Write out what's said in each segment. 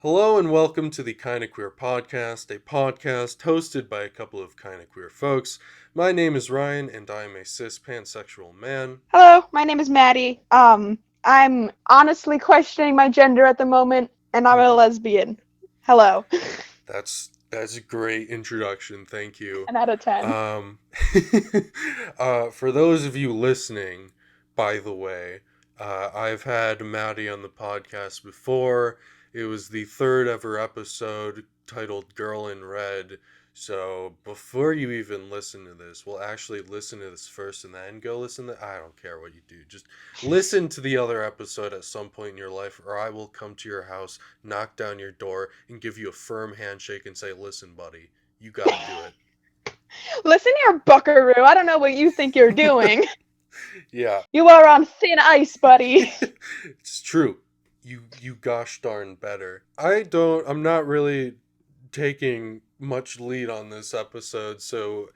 Hello and welcome to the Kinda Queer Podcast, a podcast hosted by a couple of kinda queer folks. My name is Ryan and I am a cis pansexual man. Hello, my name is Maddie. I'm honestly questioning my gender at the moment, and I'm a Mhm. lesbian. Hello. That's a great introduction, thank you. 10 out of 10. Um, for those of you listening, by the way, I've had Maddie on the podcast before. It was the third ever episode titled Girl in Red. So before you even listen to this, we'll actually listen to this first and then go listen to. I don't care what you do. Just listen to the other episode at some point in your life, or I will come to your house, knock down your door, and give you a firm handshake and say, "Listen, buddy, you got to do Listen here, buckaroo. I don't know what you think you're it." doing. Yeah, You are on thin ice, buddy. it's true. You gosh darn better. I'm not really taking much lead on this episode, so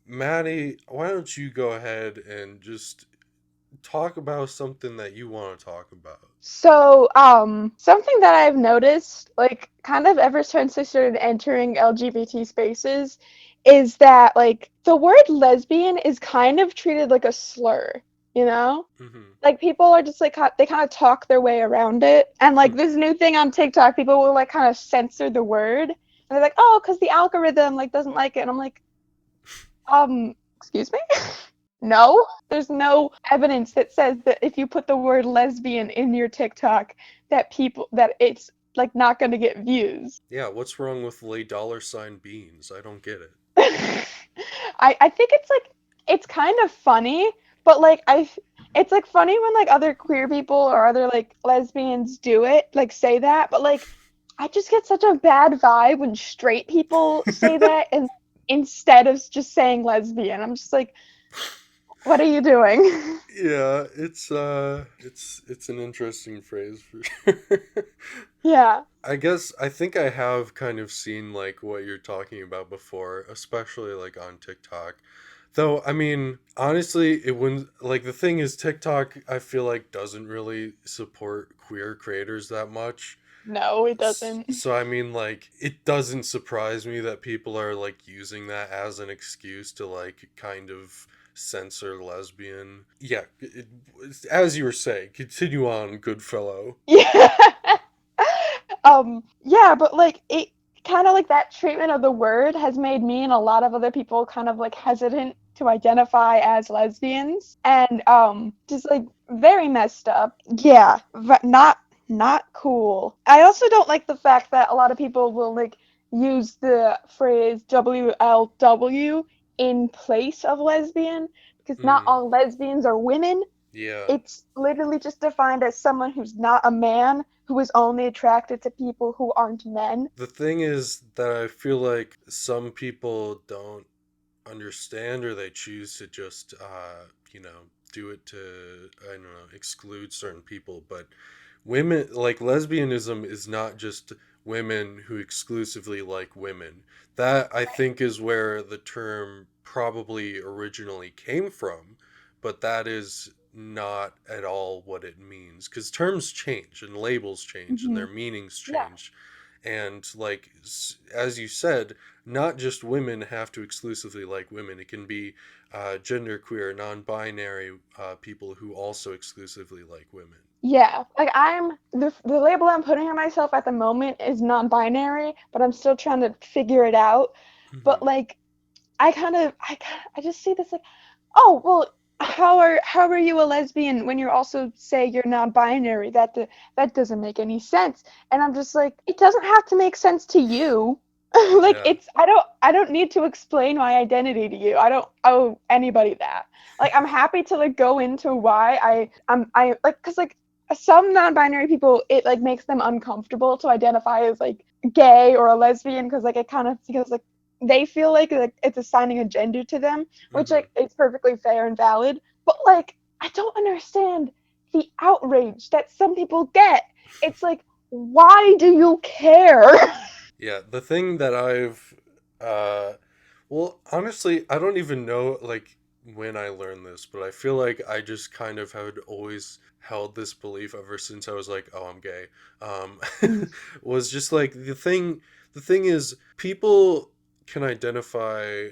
Maddie, why don't you go ahead and just talk about something that you want to talk about? Something that I've noticed, like, kind of ever since I started entering LGBT spaces, is that, like, the word lesbian is kind of treated like a slur, you know? Mm-hmm. Like people are just like they kind of talk their way around it, and like this new thing on TikTok, people will like kind of censor the word, and they're like, oh, because the algorithm like doesn't like it, and I'm like, excuse me. No, there's no evidence that says that if you put the word lesbian in your TikTok, that it's like not going to get views. Yeah, what's wrong with lay dollar sign beans? I don't get it. I think it's like it's kind of funny, but like it's like funny when like other queer people or other like lesbians do it, like say that, but like I just get such a bad vibe when straight people say that and instead of just saying lesbian. I'm just like, what are you doing? Yeah, it's an interesting phrase for sure. Yeah. I think I have kind of seen like what you're talking about before, especially like on TikTok. Though, I mean, honestly, it wouldn't like the thing is TikTok I feel like doesn't really support queer creators that much. No, it doesn't. So I mean like it doesn't surprise me that people are like using that as an excuse to like kind of censor lesbian. Yeah, as you were saying, continue on, good fellow. Yeah. Yeah, but like it kind of like that treatment of the word has made me and a lot of other people kind of like hesitant to identify as lesbians and just like very messed up. Yeah, but not cool. I also don't like the fact that a lot of people will like use the phrase WLW in place of lesbian because not Mm, all lesbians are women. yeah. It's literally just defined as someone who's not a man who is only attracted to people who aren't men. The thing is that I feel like some people don't understand or they choose to just do it to I don't know, exclude certain people, but women like lesbianism is not just women who exclusively like women. That I think is where the term probably originally came from, but that is not at all what it means because terms change and labels change and Mm-hmm. their meanings Yeah. change. And like as you said, not just women have to exclusively like women. It can be genderqueer, non-binary people who also exclusively like women. Yeah. Like the label I'm putting on myself at the moment is non-binary, but I'm still trying to figure it out. But Hmm. like I just see this like, oh, well, how are you a lesbian when you also say you're non-binary? That doesn't make any sense. And I'm just like, it doesn't have to make sense to you. Like Yeah. it's I don't need to explain my identity to you. I don't owe anybody that. Like I'm happy to like go into why I like cuz like some non-binary people it like makes them uncomfortable to identify as like gay or a lesbian because like it kind of because like they feel like it's assigning a gender to them, which Hmm. like it's perfectly fair and valid. But like I don't understand the outrage that some people get. It's like, why do you care? Yeah, the thing that I've, uh, well, honestly, I don't even know. Like, when I learned this, but I feel like I just kind of had always held this belief ever since I was like, oh, I'm gay. Um, Mm. was just like the thing is, people can identify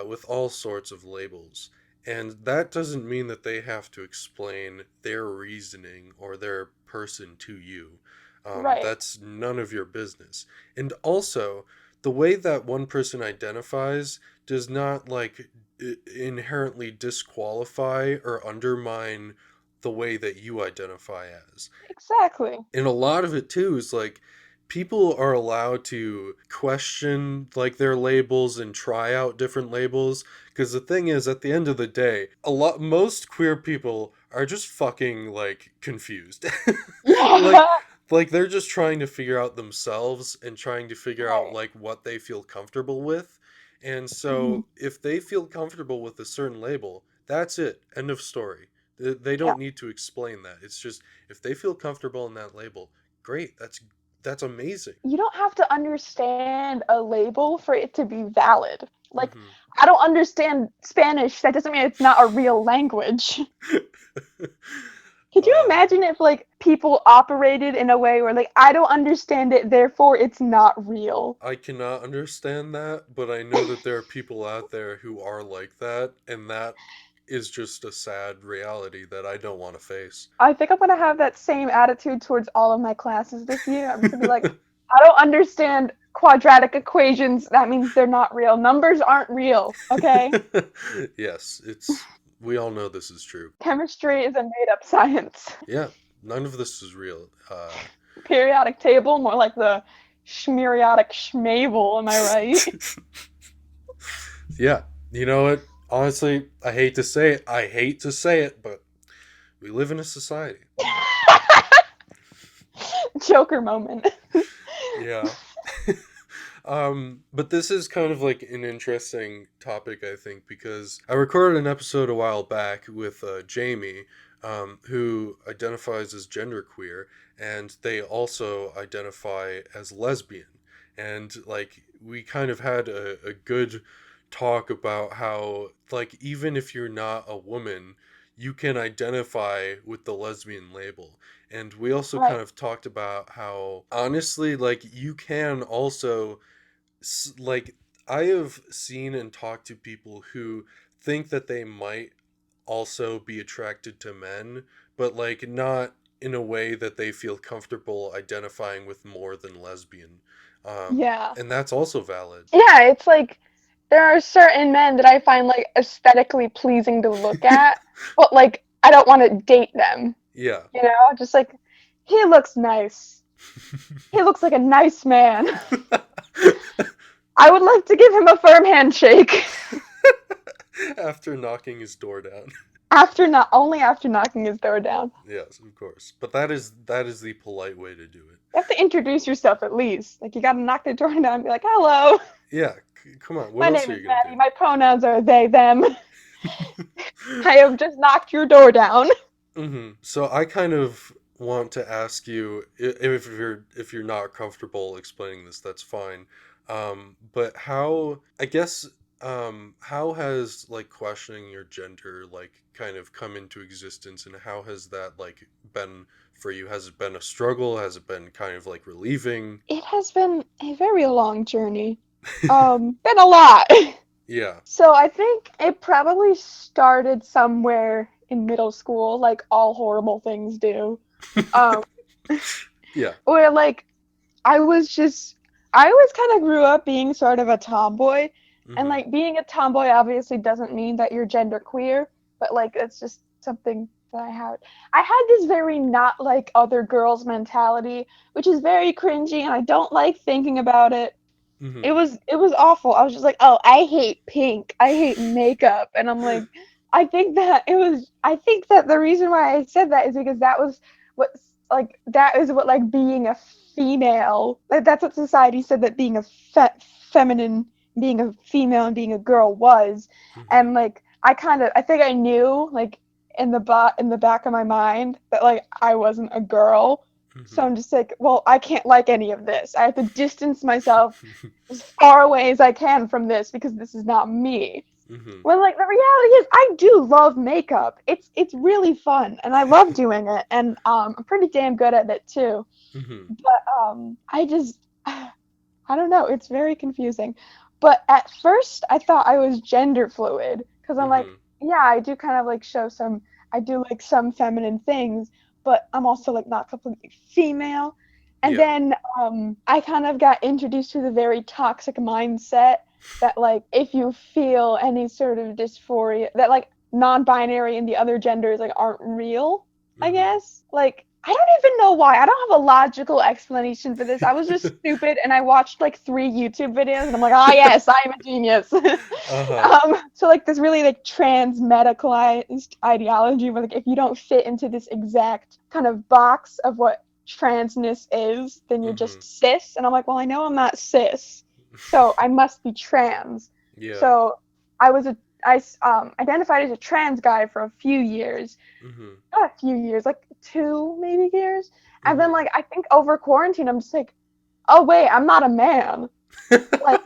with all sorts of labels. And that doesn't mean that they have to explain their reasoning or their person to you. Right. That's none of your business. And also, the way that one person identifies does not like inherently disqualify or undermine the way that you identify as. Exactly. And a lot of it too is like people are allowed to question like their labels and try out different labels, because the thing is, at the end of the day, a lot most queer people are just fucking like confused. like Yeah. like they're just trying to figure out themselves and trying to figure out Right. like what they feel comfortable with. And Mhm. so if they feel comfortable with a certain label, that's it, end of story. They Yeah. don't need to explain that. It's just if they feel comfortable in that label, great. That's amazing. You don't have to understand a label for it to be valid. Like, Hmm. I don't understand Spanish. That doesn't mean it's not a real language. Could you uh, imagine if like people operated in a way where like I don't understand it, therefore it's not real? I cannot understand that, but I know that there are people out there who are like that, and that is just a sad reality that I don't want to face. I think I'm gonna have that same attitude towards all of my classes this year. I'm just gonna be like, I don't understand quadratic equations. That means they're not real. Numbers aren't real. Okay. Yes, it's we all know this is true. Chemistry is a made up science. Yeah, none of this is real. Periodic table, more like the schmeriodic schmable, am I right? Yeah, you know what? Honestly, I hate to say it. I hate to say it, but we live in a society. Joker moment. Yeah. But this is kind of like an interesting topic, I think, because I recorded an episode a while back with Jamie, who identifies as genderqueer, and they also identify as lesbian. And like, we kind of had a good talk about how, like, even if you're not a woman, you can identify with the lesbian label. And we also Right. kind of talked about how, honestly, like, you can also like I have seen and talked to people who think that they might also be attracted to men, but like not in a way that they feel comfortable identifying with more than lesbian. Yeah. And that's also valid. Yeah, it's like there are certain men that I find like aesthetically pleasing to look at, but like I don't want to date them. Yeah. You know, just like he looks nice. He looks like a nice man. I would like to give him a firm handshake. After knocking his door down. After not only after knocking his door down. Yes, of course. But that is the polite way to do it. You have to introduce yourself at least. Like you gotta knock the door down and be like, "Hello, Yeah, come on. What my else name are is you Maddie. gonna My pronouns are they, them. do? I have just knocked your door down." So I kind of want to ask you if you're not comfortable explaining this, that's fine. But how I guess how has like questioning your gender like kind of come into existence, and how has that like been for you? Has it been a struggle? Has it been kind of like relieving? It has been a very long journey. Been a lot. Yeah. So I think it probably started somewhere in middle school, like all horrible things do. Um, Yeah. where like I was just I always kind of grew up being sort of a tomboy, and Mhm. like being a tomboy obviously doesn't mean that you're gender queer, but like it's just something that I had. I had this very not like other girls mentality, which is very cringy, and I don't like thinking about it. Mhm. It was awful. I was just like, "Oh, I hate pink. I hate makeup." And I'm like, I think that the reason why I said that is because that was what that is what like being a female, like that's what society said that being a feminine, being a female and being a girl was. Mhm. And like I think I knew like in the back of my mind that like I wasn't a girl. So Mhm. I'm just like, well, I can't like any of this. I have to distance myself as far away as I can from this because this is not me. Mhm. When like the reality is I do love makeup. It's really fun and I love doing it and I'm pretty damn good at it too. Mhm. But I just I don't know, it's very confusing. But at first I thought I was gender fluid because I'm like, Mhm. yeah, I do kind of like show some I do like some feminine things, but I'm also like not completely female. And Yeah. then I kind of got introduced to the very toxic mindset that like if you feel any sort of dysphoria that like non-binary and the other genders like aren't real, I Mhm. guess. Like I don't even know why. I don't have a logical explanation for this. I was just stupid and I watched like 3 YouTube videos and I'm like, ah yes, I am a genius. Uh-huh. So like this really like trans medicalized ideology where like if you don't fit into this exact kind of box of what transness is, then you're Mhm. just cis. And I'm like, well, I know I'm not cis, so I must be trans. Yeah. So I identified as a trans guy for a few years, Mhm. not a few years, like 2 maybe years, and then Mhm. like I think over quarantine, I'm just like, oh wait, I'm not a man. Like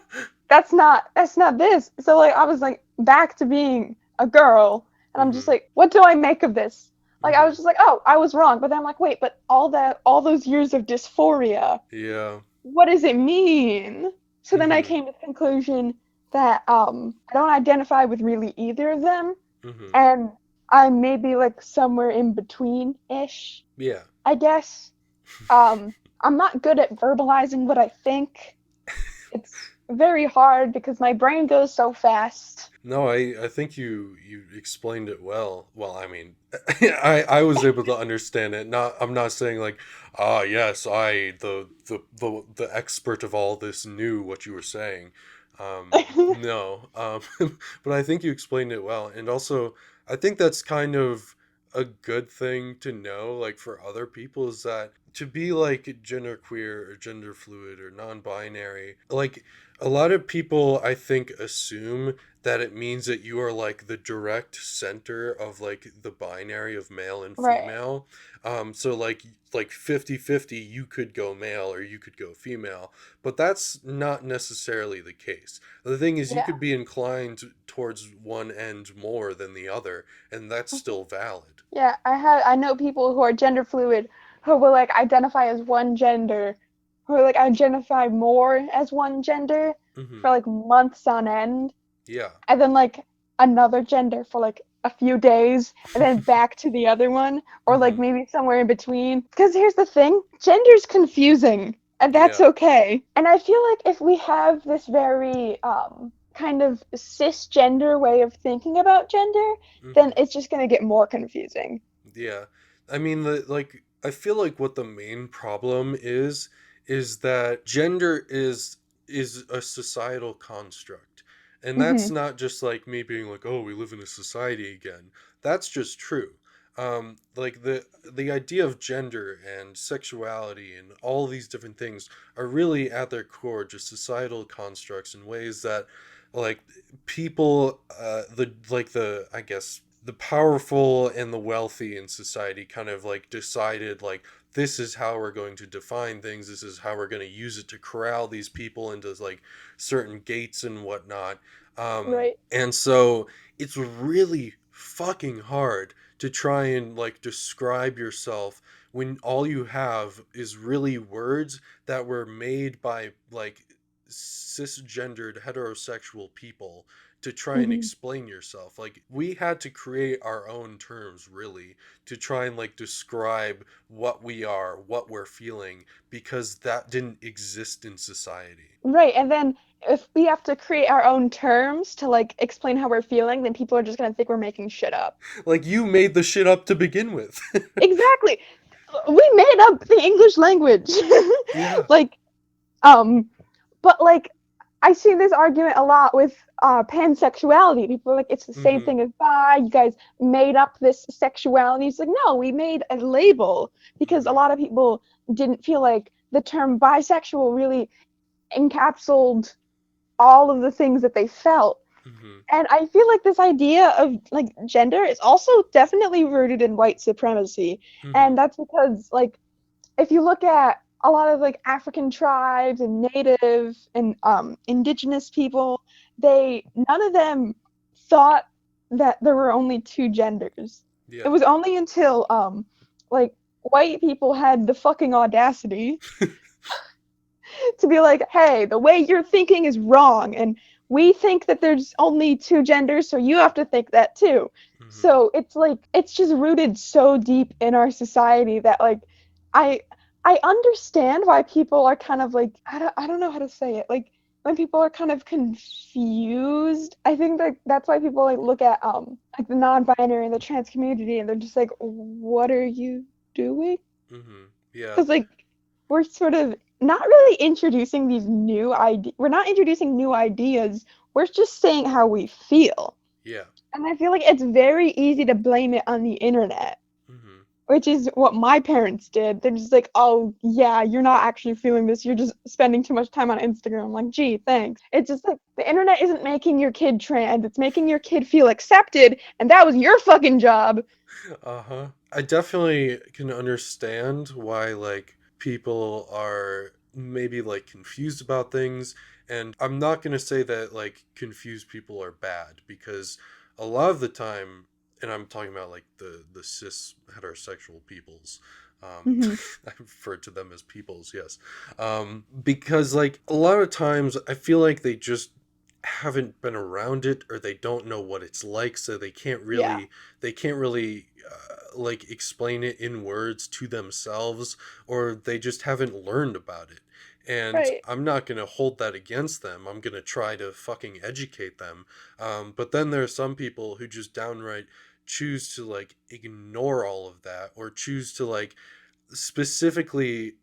that's not this. So like I was like back to being a girl, and I'm just Mhm. like, what do I make of this? Like I was Mhm. just like, oh, I was wrong. But then I'm like, wait, but all those years of dysphoria, Yeah. what does it mean? So then I Mhm. came to the conclusion that I don't identify with really either of them, Mhm. and I'm maybe like somewhere in between ish, Yeah. I guess. I'm not good at verbalizing what I think. It's very hard because my brain goes so fast. No, I think you explained it well. Well, I mean, I was able to understand it. Not I'm not saying like, ah, yes, I the expert of all this knew what you were saying. No, but I think you explained it well, and also I think that's kind of a good thing to know, like for other people, is that to be like genderqueer or gender fluid or non-binary, like a lot of people I think assume that it means that you are like the direct center of like the binary of male and Right. female. So like 50-50, you could go male or you could go female, but that's not necessarily the case. The thing is, you Yeah. could be inclined towards one end more than the other, and that's still valid. Yeah, I know people who are gender fluid who will like identify as one gender, who like identify more as one gender Hmm. for like months on end, Yeah. and then like another gender for like a few days, and then back to the other one, or like Hmm. maybe somewhere in between. Because here's the thing, gender's confusing, and that's Yeah. okay. And I feel like if we have this very kind of cisgender way of thinking about gender, then Hmm. it's just gonna get more confusing. Yeah. I mean, I feel like what the main problem is that gender is a societal construct. And that's Hmm. not just like me being like, "Oh, we live in a society again." That's just true. Like the idea of gender and sexuality and all these different things are really at their core just societal constructs in ways that like people the I guess the powerful and the wealthy in society kind of like decided like this is how we're going to define things, this is how we're going to use it to corral these people into like certain gates and whatnot. Right. And so it's really fucking hard to try and like describe yourself when all you have is really words that were made by like cisgendered heterosexual people to try and Hmm. explain yourself. Like we had to create our own terms really to try and like describe what we are, what we're feeling, because that didn't exist in society. Right. And then if we have to create our own terms to like explain how we're feeling, then people are just gonna think we're making shit up. Like you made the shit up to begin with. Exactly. We made up the English language. Yeah. Like, um, but like I see this argument a lot with pansexuality. People are like, it's the same Mhm. thing as bi. You guys made up this sexuality. It's like, no, we made a label because a Mhm. lot of people didn't feel like the term bisexual really encapsulated all of the things that they felt. Mhm. And I feel like this idea of like gender is also definitely rooted in white supremacy. Mhm. And that's because like if you look at a lot of like African tribes and native and indigenous people, they none of them thought that there were only two genders. It Yeah. was only until like white people had the fucking audacity to be like, hey, the way you're thinking is wrong, and we think that there's only two genders, so you have to think that too. Hmm. So it's like it's just rooted so deep in our society that like I I understand why people are kind of like I don't know how to say it. Like when people are kind of confused, I think that that's why people like look at like the non-binary and the trans community and they're just like, what are you doing? Hmm. Yeah. Because like we're sort of not really introducing these new ideas. We're not introducing new ideas. We're just saying how we feel. Yeah. And I feel like it's very easy to blame it on the internet, Hmm. which is what my parents did. They're just like, oh, yeah, you're not actually feeling this. You're just spending too much time on Instagram. I'm like, gee, thanks. It's just like the internet isn't making your kid trans, it's making your kid feel accepted. And that was your fucking job. Uh-huh. I definitely can understand why like people are maybe like confused about things, and I'm not going to say that like confused people are bad, because a lot of the time, and I'm talking about like the cis heterosexual peoples, Mm-hmm. I refer to them as peoples, yes, because like a lot of times I feel like they just haven't been around it, or they don't know what it's like, so Yeah, they can't really like explain it in words to themselves, or they just haven't learned about it. And right. I'm not going to hold that against them. I'm going to try to fucking educate them. But then there are some people who just downright choose to like ignore all of that, or choose to like specifically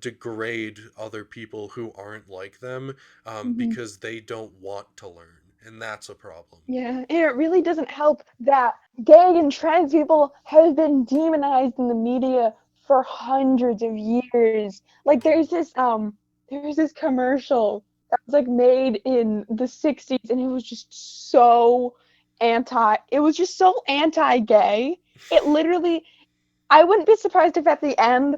degrade other people who aren't like them, Mm-hmm. because they don't want to learn. And that's a problem. Yeah, and it really doesn't help that gay and trans people have been demonized in the media for hundreds of years. Like Hmm. there's this commercial that was like made in the 60s and it was just so it was just so anti-gay. It literally I wouldn't be surprised if at the end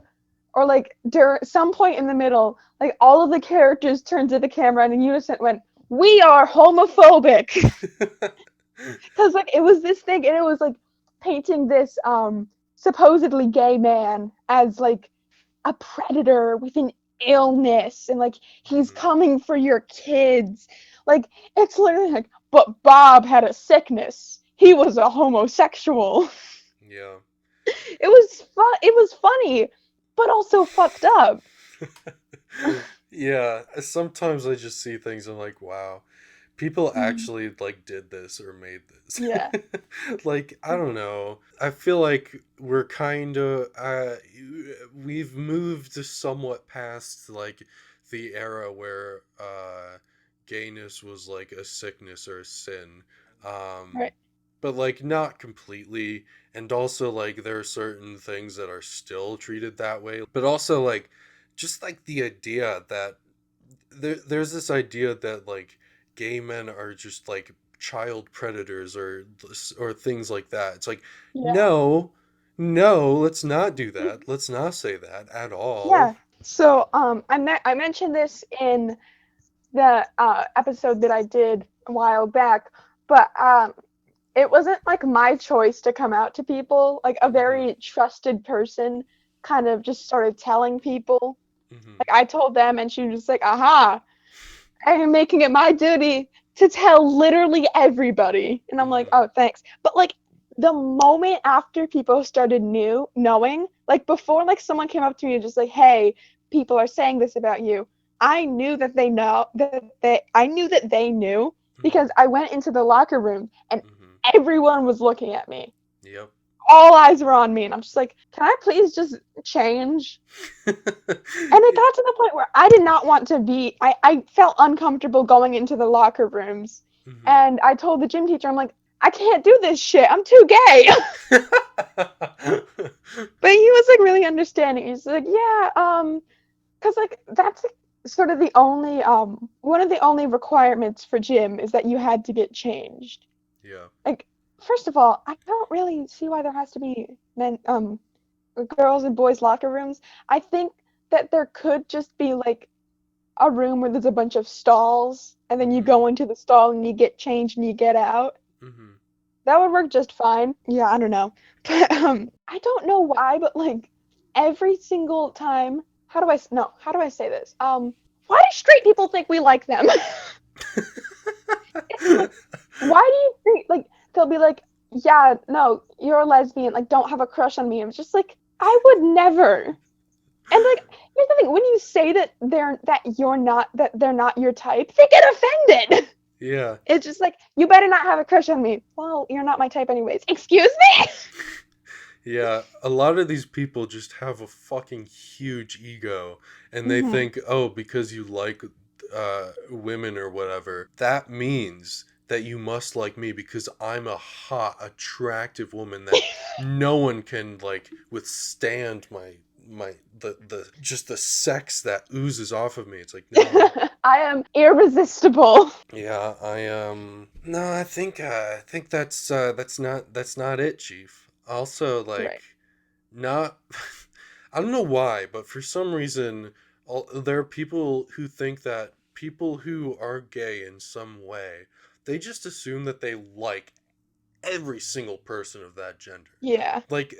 or like during some point in the middle, like all of the characters turned to the camera and in unison went, "We are homophobic." Because like it was this thing and it was like painting this supposedly gay man as like a predator with an illness and like he's Hmm. coming for your kids. Like it's literally like, but Bob had a sickness, he was a homosexual. Yeah. It was funny but also fucked up. Yeah, sometimes I just see things and I'm like, wow, people Mhm. actually like did this or made this. Yeah. Like, I don't know. I feel like we're kind of we've moved somewhat past like the era where gayness was like a sickness or a sin. Right. But like not completely, and also like there are certain things that are still treated that way, but also like just like the idea that there's this idea that like gay men are just like child predators, or things like that. It's like, Yeah. no, no, let's not do that. Let's not say that at all. Yeah. So I mentioned this in the episode that I did a while back, but it wasn't like my choice to come out to people. Like a Hmm. very trusted person kind of just started telling people. Hmm. Like I told them, and she was just like, "Aha! I am making it my duty to tell literally everybody." And I'm like, Hmm. "Oh, thanks." But like the moment after people started knowing, like before, like someone came up to me and just like, "Hey, people are saying this about you." I knew that they knew because Hmm. I went into the locker room and Hmm. everyone was looking at me. Yep. All eyes were on me, and I'm just like, "Can I please just change?" And it Yeah. got to the point where I did not want to be, I felt uncomfortable going into the locker rooms. Hmm. And I told the gym teacher, I'm like, I can't do this shit. I'm too gay. But he was like really understanding. He's like, yeah, because like that's like, sort of the only one of the only requirements for gym is that you had to get changed. Yeah. Like, first of all, I don't really see why there has to be girls and boys locker rooms. I think that there could just be like a room where there's a bunch of stalls and then you Hmm. go into the stall and you get changed and you get out. Mm-hmm. That would work just fine. Yeah, I don't know. But I don't know why, but like every single time, how do I say this? Why do straight people think we like them? It's like, why do you think like they'll be like, yeah, no, you're a lesbian, like don't have a crush on me. I'm just like, I would never. And like, here's the thing, when you say that they're not your type, they get offended. Yeah. It's just like, you better not have a crush on me. Well, you're not my type anyways. Excuse me? Yeah, a lot of these people just have a fucking huge ego, and they Hmm. think, oh, because you like women or whatever, that means that you must like me because I'm a hot, attractive woman that no one can like withstand the just the sex that oozes off of me. It's like, no. I am irresistible. Yeah, no, I think that's not it, Chief. Also, like, Right. not I don't know why, but for some reason there are people who think that people who are gay in some way, they just assume that they like every single person of that gender. Yeah. Like,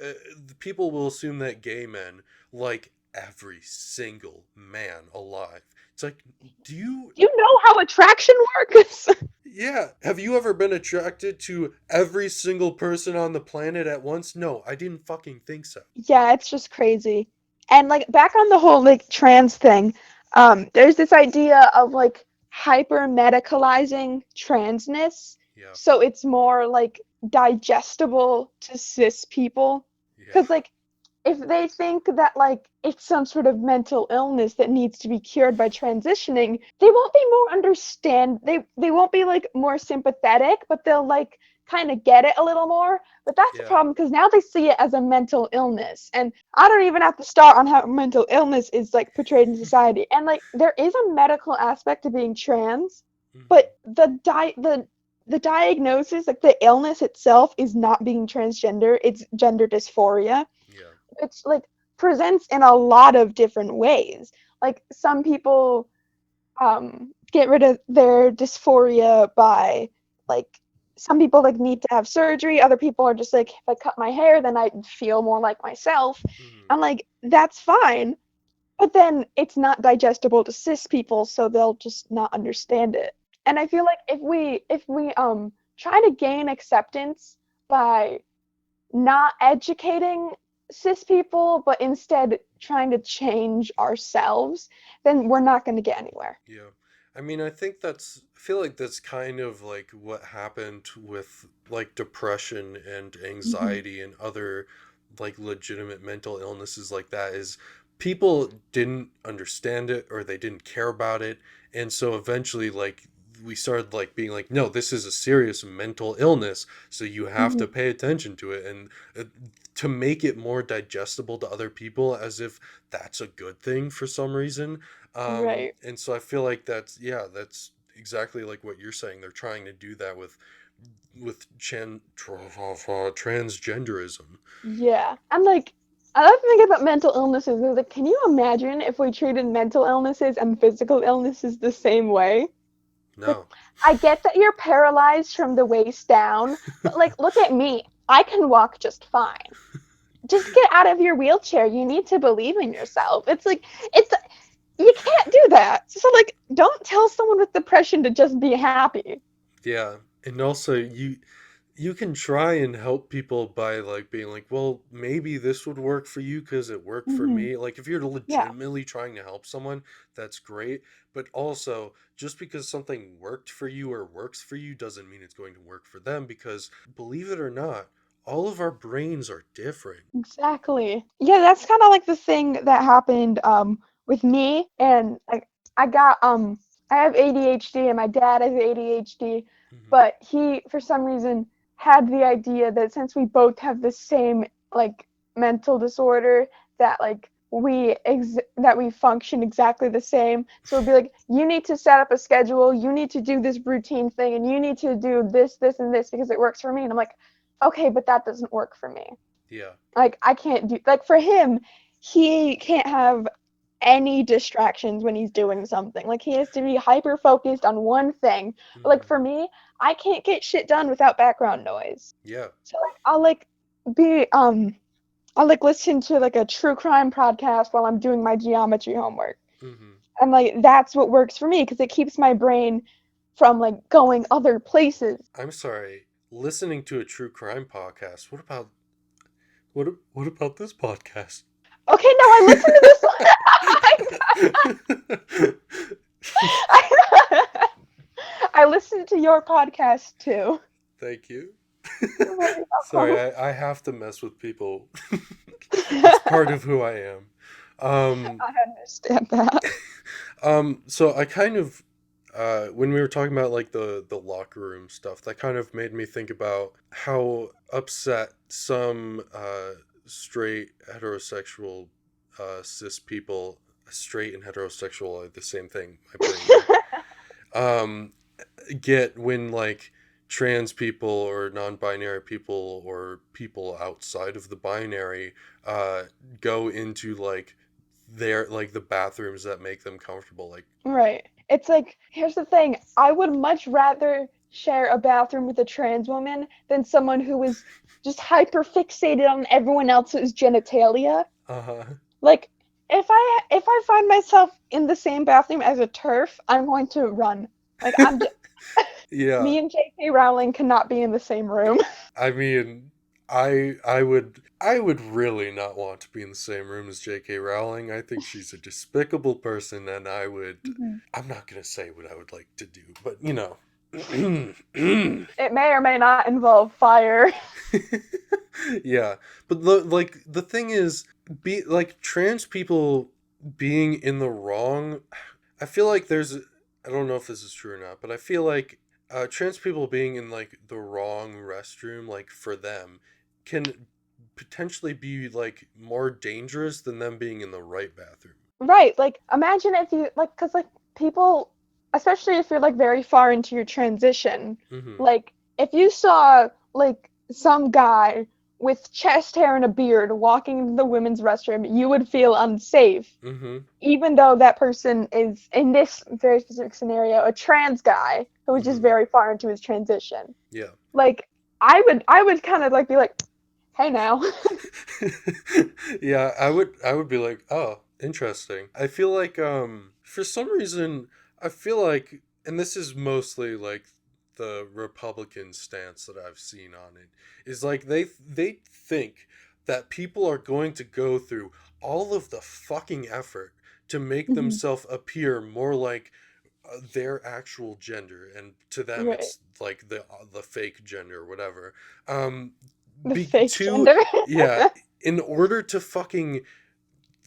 people will assume that gay men like every single man alive. It's like, do you You know how attraction works? yeah, have you ever been attracted to every single person on the planet at once? No, I didn't fucking think so. Yeah, it's just crazy. And like back on the whole like trans thing, there's this idea of like hyper medicalizing transness, Yeah, so it's more like digestible to cis people. yeah, Because like if they think that like it's some sort of mental illness that needs to be cured by transitioning, they won't be more understand they won't be like more sympathetic, but they'll like kind of get it a little more. But that's the yeah, problem because now they see it as a mental illness. And I don't even have to start on how mental illness is like portrayed in society. And like there is a medical aspect to being trans, hmm but the diagnosis, like the illness itself, is not being transgender, it's gender dysphoria. yeah, It's like presents in a lot of different ways. Like some people get rid of their dysphoria by like some people like need to have surgery. Other people are just like, if I cut my hair, then I feel more like myself. hmm I'm like, that's fine. But then it's not digestible to cis people, so they'll just not understand it. And I feel like if we try to gain acceptance by not educating cis people, but instead trying to change ourselves, then we're not going to get anywhere. yeah. I mean, I feel like that's kind of like what happened with like depression and Hmm. anxiety and other like legitimate mental illnesses like that is people didn't understand it or they didn't care about it. And so eventually, like, we started like being like, no, this is a serious mental illness, so you have to Hmm. pay attention to it. And to make it more digestible to other people as if that's a good thing for some reason. Right. And so I feel like that's exactly like what you're saying. They're trying to do that transgenderism. Yeah. And like, I love to think about mental illnesses. Like, can you imagine if we treated mental illnesses and physical illnesses the same way? Like, No. I get that you're paralyzed from the waist down, but like, look at me. I can walk just fine. Just get out of your wheelchair. You need to believe in yourself. It's you can't do that. So like, don't tell someone with depression to just be happy. Yeah. And also you can try and help people by like being like, well, maybe this would work for you because it worked for Hmm. me. Like, if you're Yeah, legitimately trying to help someone, that's great. But also, just because something worked for you or works for you doesn't mean it's going to work for them, because believe it or not, all of our brains are different. exactly. Yeah, that's kind of like the thing that happened with me and like I got I have ADHD and my dad has ADHD, Hmm. but he for some reason had the idea that since we both have the same like mental disorder that like that we function exactly the same. So it'd be like, you need to set up a schedule, you need to do this routine thing, and you need to do this, and this because it works for me. And I'm like, okay, but that doesn't work for me. Yeah. Like I can't do like for him, he can't have any distractions when he's doing something. Like he has to be hyper focused on one thing. But like Mm-hmm. for me, I can't get shit done without background noise. Yeah. So like be I'll like listen to like a true crime podcast while I'm doing my geometry homework. Mm-hmm. And like that's what works for me because it keeps my brain from like going other places. I'm sorry. Listening to a true crime podcast. What about this podcast? Okay, no, I listen to this. I listen to your podcast too. Thank you. You're very Sorry, welcome. I have to mess with people. It's part of who I am. Um, I understand that. so I kind of, when we were talking about like the locker room stuff, that kind of made me think about how upset some straight heterosexual cis people, straight and heterosexual are the same thing. My brain um, get when like trans people or non-binary people or people outside of the binary uh, go into like their like the bathrooms that make them comfortable. Like, Right. It's like, here's the thing. I would much rather share a bathroom with a trans woman than someone who is just hyper fixated on everyone else's genitalia. uh-huh. Like, if I find myself in the same bathroom as a TERF, I'm going to run. Like, Yeah, me and J.K. Rowling cannot be in the same room. I mean, I would really not want to be in the same room as J.K. Rowling. I think she's a despicable person, and Mhm. I'm not gonna say what I would like to do, but you know. It may or may not involve fire. Yeah, but like the thing is, be like trans people being in the wrong. I feel like I don't know if this is true or not, but I feel like trans people being in like the wrong restroom, like for them, can potentially be like more dangerous than them being in the right bathroom. Right. Like, imagine if you, like, because, like, people, especially if you're, like, very far into your transition, Mm-hmm. like, if you saw, like, some guy with chest hair and a beard walking into the women's restroom, you would feel unsafe, Mm-hmm. even though that person is, in this very specific scenario, a trans guy who is just Mm-hmm. very far into his transition. Yeah. Like, I would kind of, like, be like, hey now. Yeah, I would be like, "Oh, interesting." I feel like for some reason I feel like, and this is mostly like the Republican stance that I've seen on it, is like they think that people are going to go through all of the fucking effort to make Mhm. themselves appear more like their actual gender, and to them Right. it's like the fake gender or whatever. Um The be fake to gender. Yeah, in order to fucking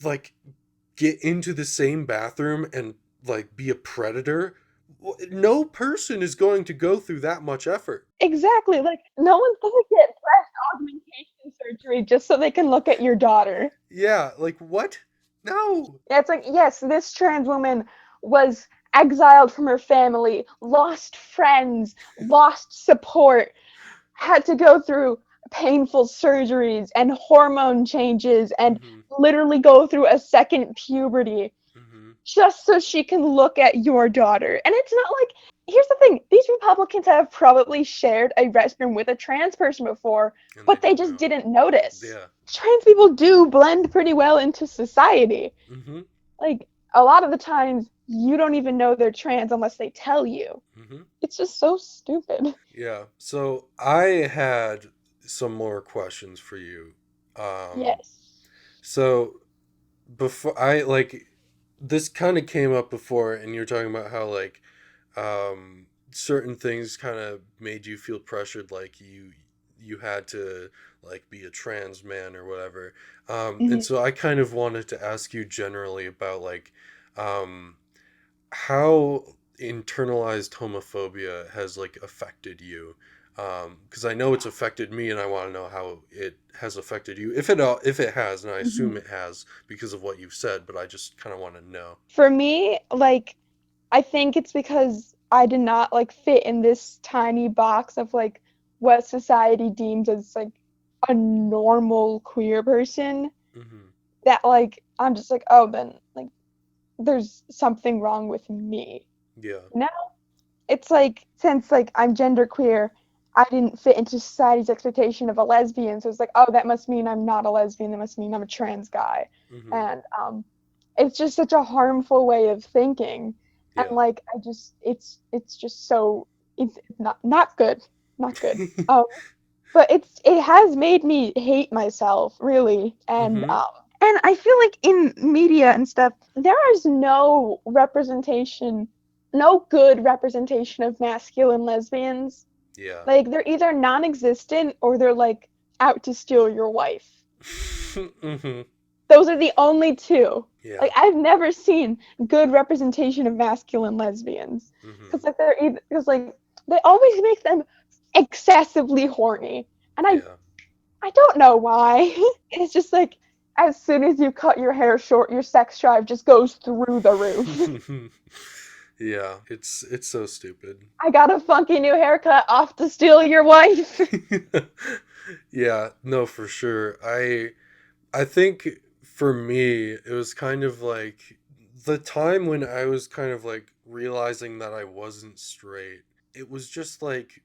like get into the same bathroom and like be a predator, no person is going to go through that much effort. Exactly. Like no one's gonna get breast augmentation surgery just so they can look at your daughter. Yeah, like what? No. Yeah, it's like, yes, this trans woman was exiled from her family, lost friends, lost support, had to go through painful surgeries and hormone changes and Mm-hmm. literally go through a second puberty Mm-hmm. just so she can look at your daughter. And it's not like, here's the thing, these Republicans have probably shared a restroom with a trans person before, And they but they didn't just know. didn't notice. Yeah. Trans people do blend pretty well into society. Mm-hmm. Like, a lot of the times, you don't even know they're trans unless they tell you. Mm-hmm. It's just so stupid. Yeah. So I had some more questions for you. Um Yes. so before I like this kind of came up before, and you're talking about how like certain things kind of made you feel pressured, like you had to like be a trans man or whatever. And Mhm. so I kind of wanted to ask you generally about like um how internalized homophobia has like affected you, because I know it's affected me, and I want to know how it has affected you, if it has, and I assume Mhm. it has because of what you've said, but I just kind of want to know. For me, like, I think it's because I did not like fit in this tiny box of like what society deems as like a normal queer person Hmm. that like I'm just like, oh then like there's something wrong with me. Yeah. Now it's like, since like I'm genderqueer, I didn't fit into society's expectation of a lesbian. So it's like, oh, that must mean I'm not a lesbian. That must mean I'm a trans guy. Hmm. And it's just such a harmful way of thinking. And Yeah. like, it's just so, it's not good, not good. Um, but it has made me hate myself, really. Hmm. And I feel like in media and stuff, there is no representation, no good representation of masculine lesbians. Yeah. Like, they're either non-existent or they're like out to steal your wife. Hmm. Those are the only two. Yeah. Like, I've never seen good representation of masculine lesbians. Hmm. Because like they're either, because like they always make them excessively horny. And Yeah. I don't know why. It's just like, as soon as you cut your hair short, your sex drive just goes through the roof. Yeah. It's so stupid. I got a funky new haircut, off to steal your wife. Yeah, no, for sure. I think for me it was kind of like the time when I was kind of like realizing that I wasn't straight. It was just like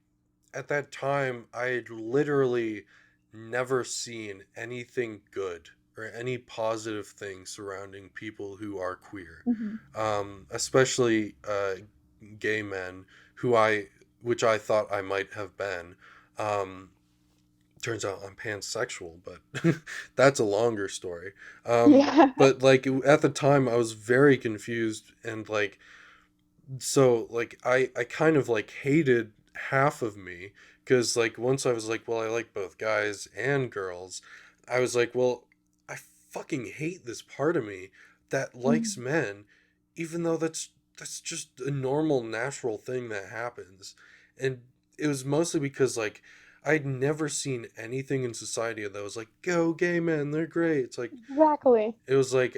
at that time I had literally never seen anything good or any positive thing surrounding people who are queer. Mhm. Especially gay men who I which I thought I might have been. Um Turns out I'm pansexual, but that's a longer story. Yeah. But like at the time I was very confused and like so like I kind of like hated half of me because like once I was like, well, I like both guys and girls, I was like, well, I fucking hate this part of me that likes Mhm. men, even though that's just a normal natural thing that happens. And it was mostly because like I'd never seen anything in society that was like, go gay men, they're great. It's like Exactly. it was like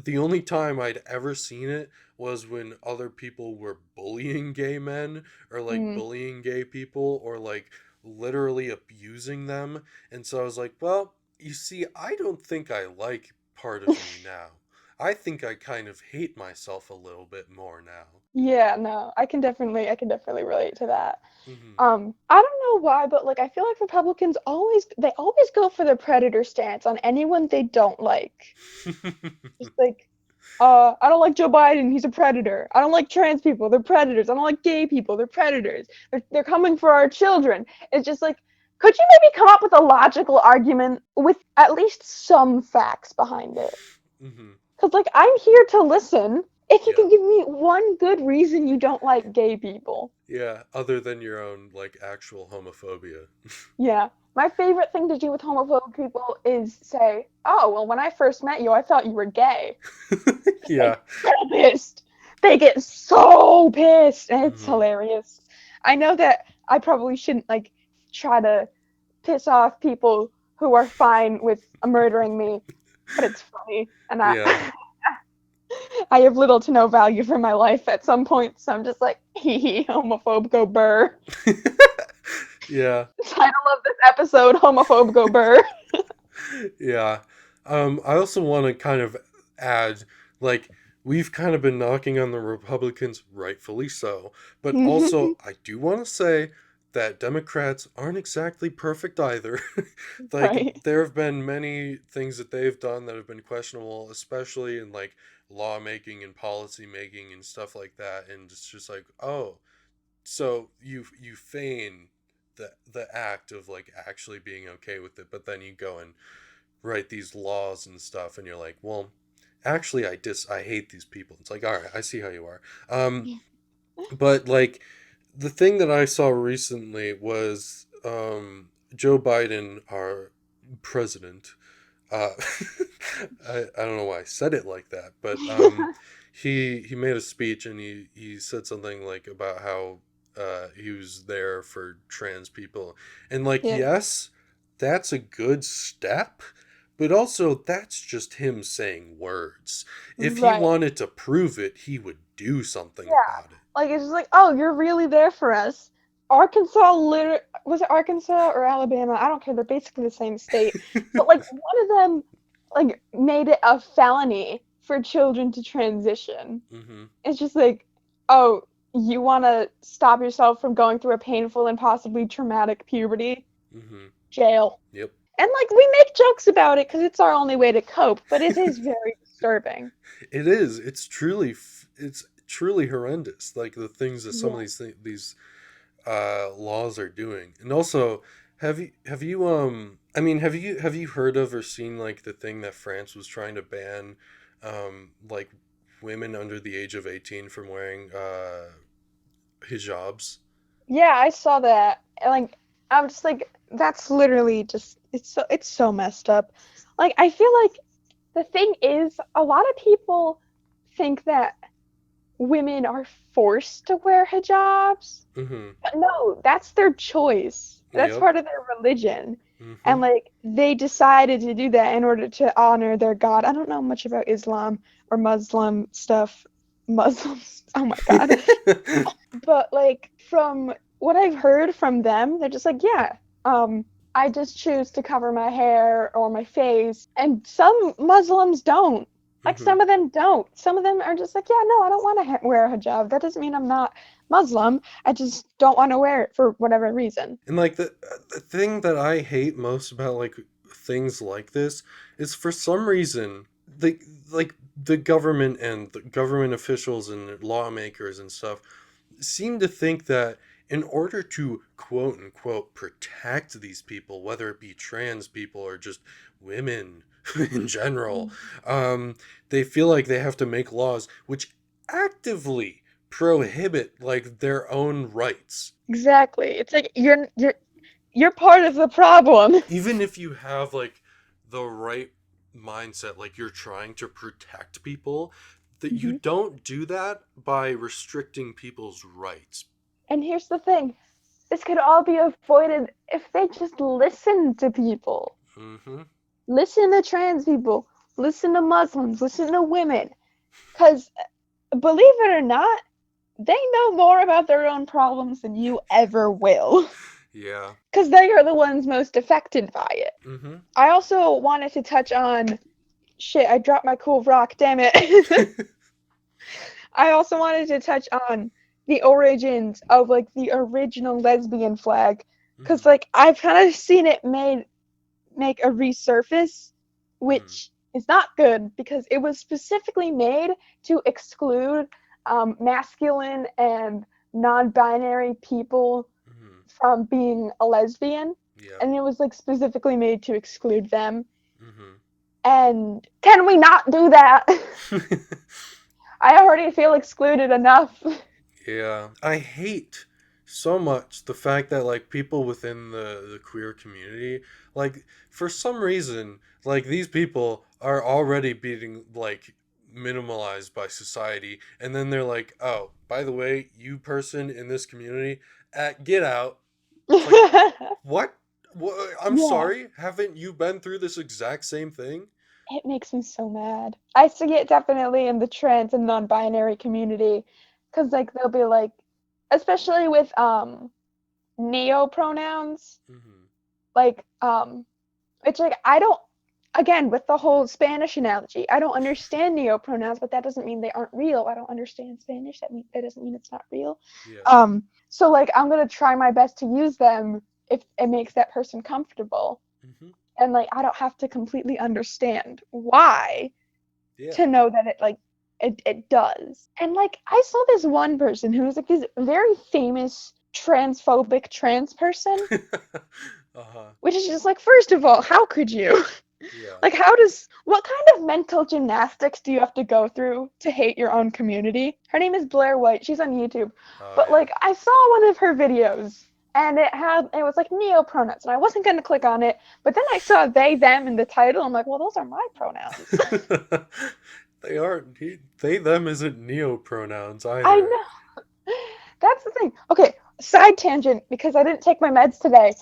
the only time I'd ever seen it was when other people were bullying gay men or like Mm. bullying gay people or like literally abusing them. And so I was like, well, you see, I don't think I like part of me now. I think I kind of hate myself a little bit more now. Yeah, no, I can definitely relate to that. Hmm. I don't know why, but like I feel like Republicans always go for the predator stance on anyone they don't like. Just like, I don't like Joe Biden, he's a predator. I don't like trans people, they're predators. I don't like gay people, they're predators. They're coming for our children. It's just like, could you maybe come up with a logical argument with at least some facts behind it? Hmm. Because like I'm here to listen. If you Yeah. can give me one good reason you don't like gay people. Yeah, other than your own like actual homophobia. Yeah. My favorite thing to do with homophobic people is say, "Oh, well, when I first met you, I thought you were gay." They Yeah. get so pissed. They get so pissed, and it's Hmm. hilarious. I know that I probably shouldn't like try to piss off people who are fine with murdering me, but it's funny, and Yeah. I have little to no value for my life at some point, so I'm just like, hee hee, homophobe go burr. Yeah. Title of this episode, homophobe go burr. Yeah. I also want to kind of add, like, we've kind of been knocking on the Republicans, rightfully so, but also I do want to say that Democrats aren't exactly perfect either. Like, Right. there have been many things that they've done that have been questionable, especially in like lawmaking and policy making and stuff like that. And it's just like, oh, so you feign the act of like actually being okay with it, but then you go and write these laws and stuff and you're like, well, actually I hate these people. It's like, all right, I see how you are. But like the thing that I saw recently was Joe Biden, our president. uh I don't know why I said it like that, but he made a speech and he said something like about how he was there for trans people, and like, Yeah. yes, that's a good step, but also that's just him saying words. If he Right. wanted to prove it, he would do something Yeah. about it. Like it's just like, oh, you're really there for us. Arkansas literally was it Arkansas or Alabama? I don't care. They're basically the same state. But like one of them like made it a felony for children to transition. Mm-hmm. It's just like, oh, you want to stop yourself from going through a painful and possibly traumatic puberty? Mm-hmm. Jail. Yep. And like we make jokes about it because it's our only way to cope, but it is very disturbing. It is. It's truly horrendous. Like the things that some of Yeah. these laws are doing. And also, have you I mean, have you heard of or seen like the thing that France was trying to ban like women under the age of 18 from wearing hijabs? Yeah, I saw that. And like I'm just like that's literally just it's so messed up. Like I feel like the thing is a lot of people think that women are forced to wear hijabs. Mhm. But no, that's their choice. That's Yep. part of their religion. And Mhm. like they decided to do that in order to honor their God. I don't know much about Islam or Muslim stuff. Muslims. Oh my God. But like from what I've heard from them, they're just like, yeah, I just choose to cover my hair or my face. And some Muslims don't. Like Mhm. some of them don't. Some of them are just like, yeah, no, I don't want to wear a hijab. That doesn't mean I'm not Muslim. I just don't want to wear it for whatever reason. And like the thing that I hate most about like things like this is for some reason the like the government and the government officials and lawmakers and stuff seem to think that in order to quote unquote protect these people, whether it be trans people or just women in general, um, they feel like they have to make laws which actively prohibit like their own rights. Exactly. It's like you're part of the problem. Even if you have like the right mindset, like you're trying to protect people, that you Mhm. don't do that by restricting people's rights. And here's the thing. This could all be avoided if they just listen to people. Mm-hmm. Listen to trans people. Listen to Muslims. Listen to women. Because believe it or not, they know more about their own problems than you ever will. Yeah. Because they are the ones most affected by it. Mm-hmm. I also wanted to touch on. Shit, I dropped my cool rock, damn it. I also wanted to touch on the origins of like the original lesbian flag. Because Mm-hmm. like I've kind of seen it make a resurface, Mm-hmm. which is not good because it was specifically made to exclude masculine and non-binary people Mm-hmm. from being a lesbian, Yeah. and it was like specifically made to exclude them. Mm-hmm. And can we not do that? I already feel excluded enough. Yeah. I hate so much the fact that like people within the queer community, like for some reason, like these people are already being like minimalized by society, and then they're like, oh, by the way, you person in this community, get out. It's like, what? I'm Yeah, sorry, haven't you been through this exact same thing? it makes me so mad. I see it definitely in the trans and non-binary community, because like they'll be like, especially with neo pronouns, Mm-hmm. like it's like I don't, again with the whole Spanish analogy, I don't understand neo pronouns, but that doesn't mean they aren't real. I don't understand Spanish. That doesn't mean it's not real. Yeah. So like I'm gonna try my best to use them if it makes that person comfortable, Mm-hmm. and like I don't have to completely understand why Yeah. to know that it does. And like I saw this one person who was like this very famous transphobic trans person, Uh-huh. which is just like, first of all, how could you? Yeah. Like what kind of mental gymnastics do you have to go through to hate your own community? Her name is Blair White. She's on YouTube. Oh But yeah. like I saw one of her videos and it was like neo pronouns and I wasn't gonna click on it, but then I saw they them in the title. I'm like, well, those are my pronouns. They aren't. They them isn't neo pronouns I either. know. That's the thing. Okay, side tangent because I didn't take my meds today.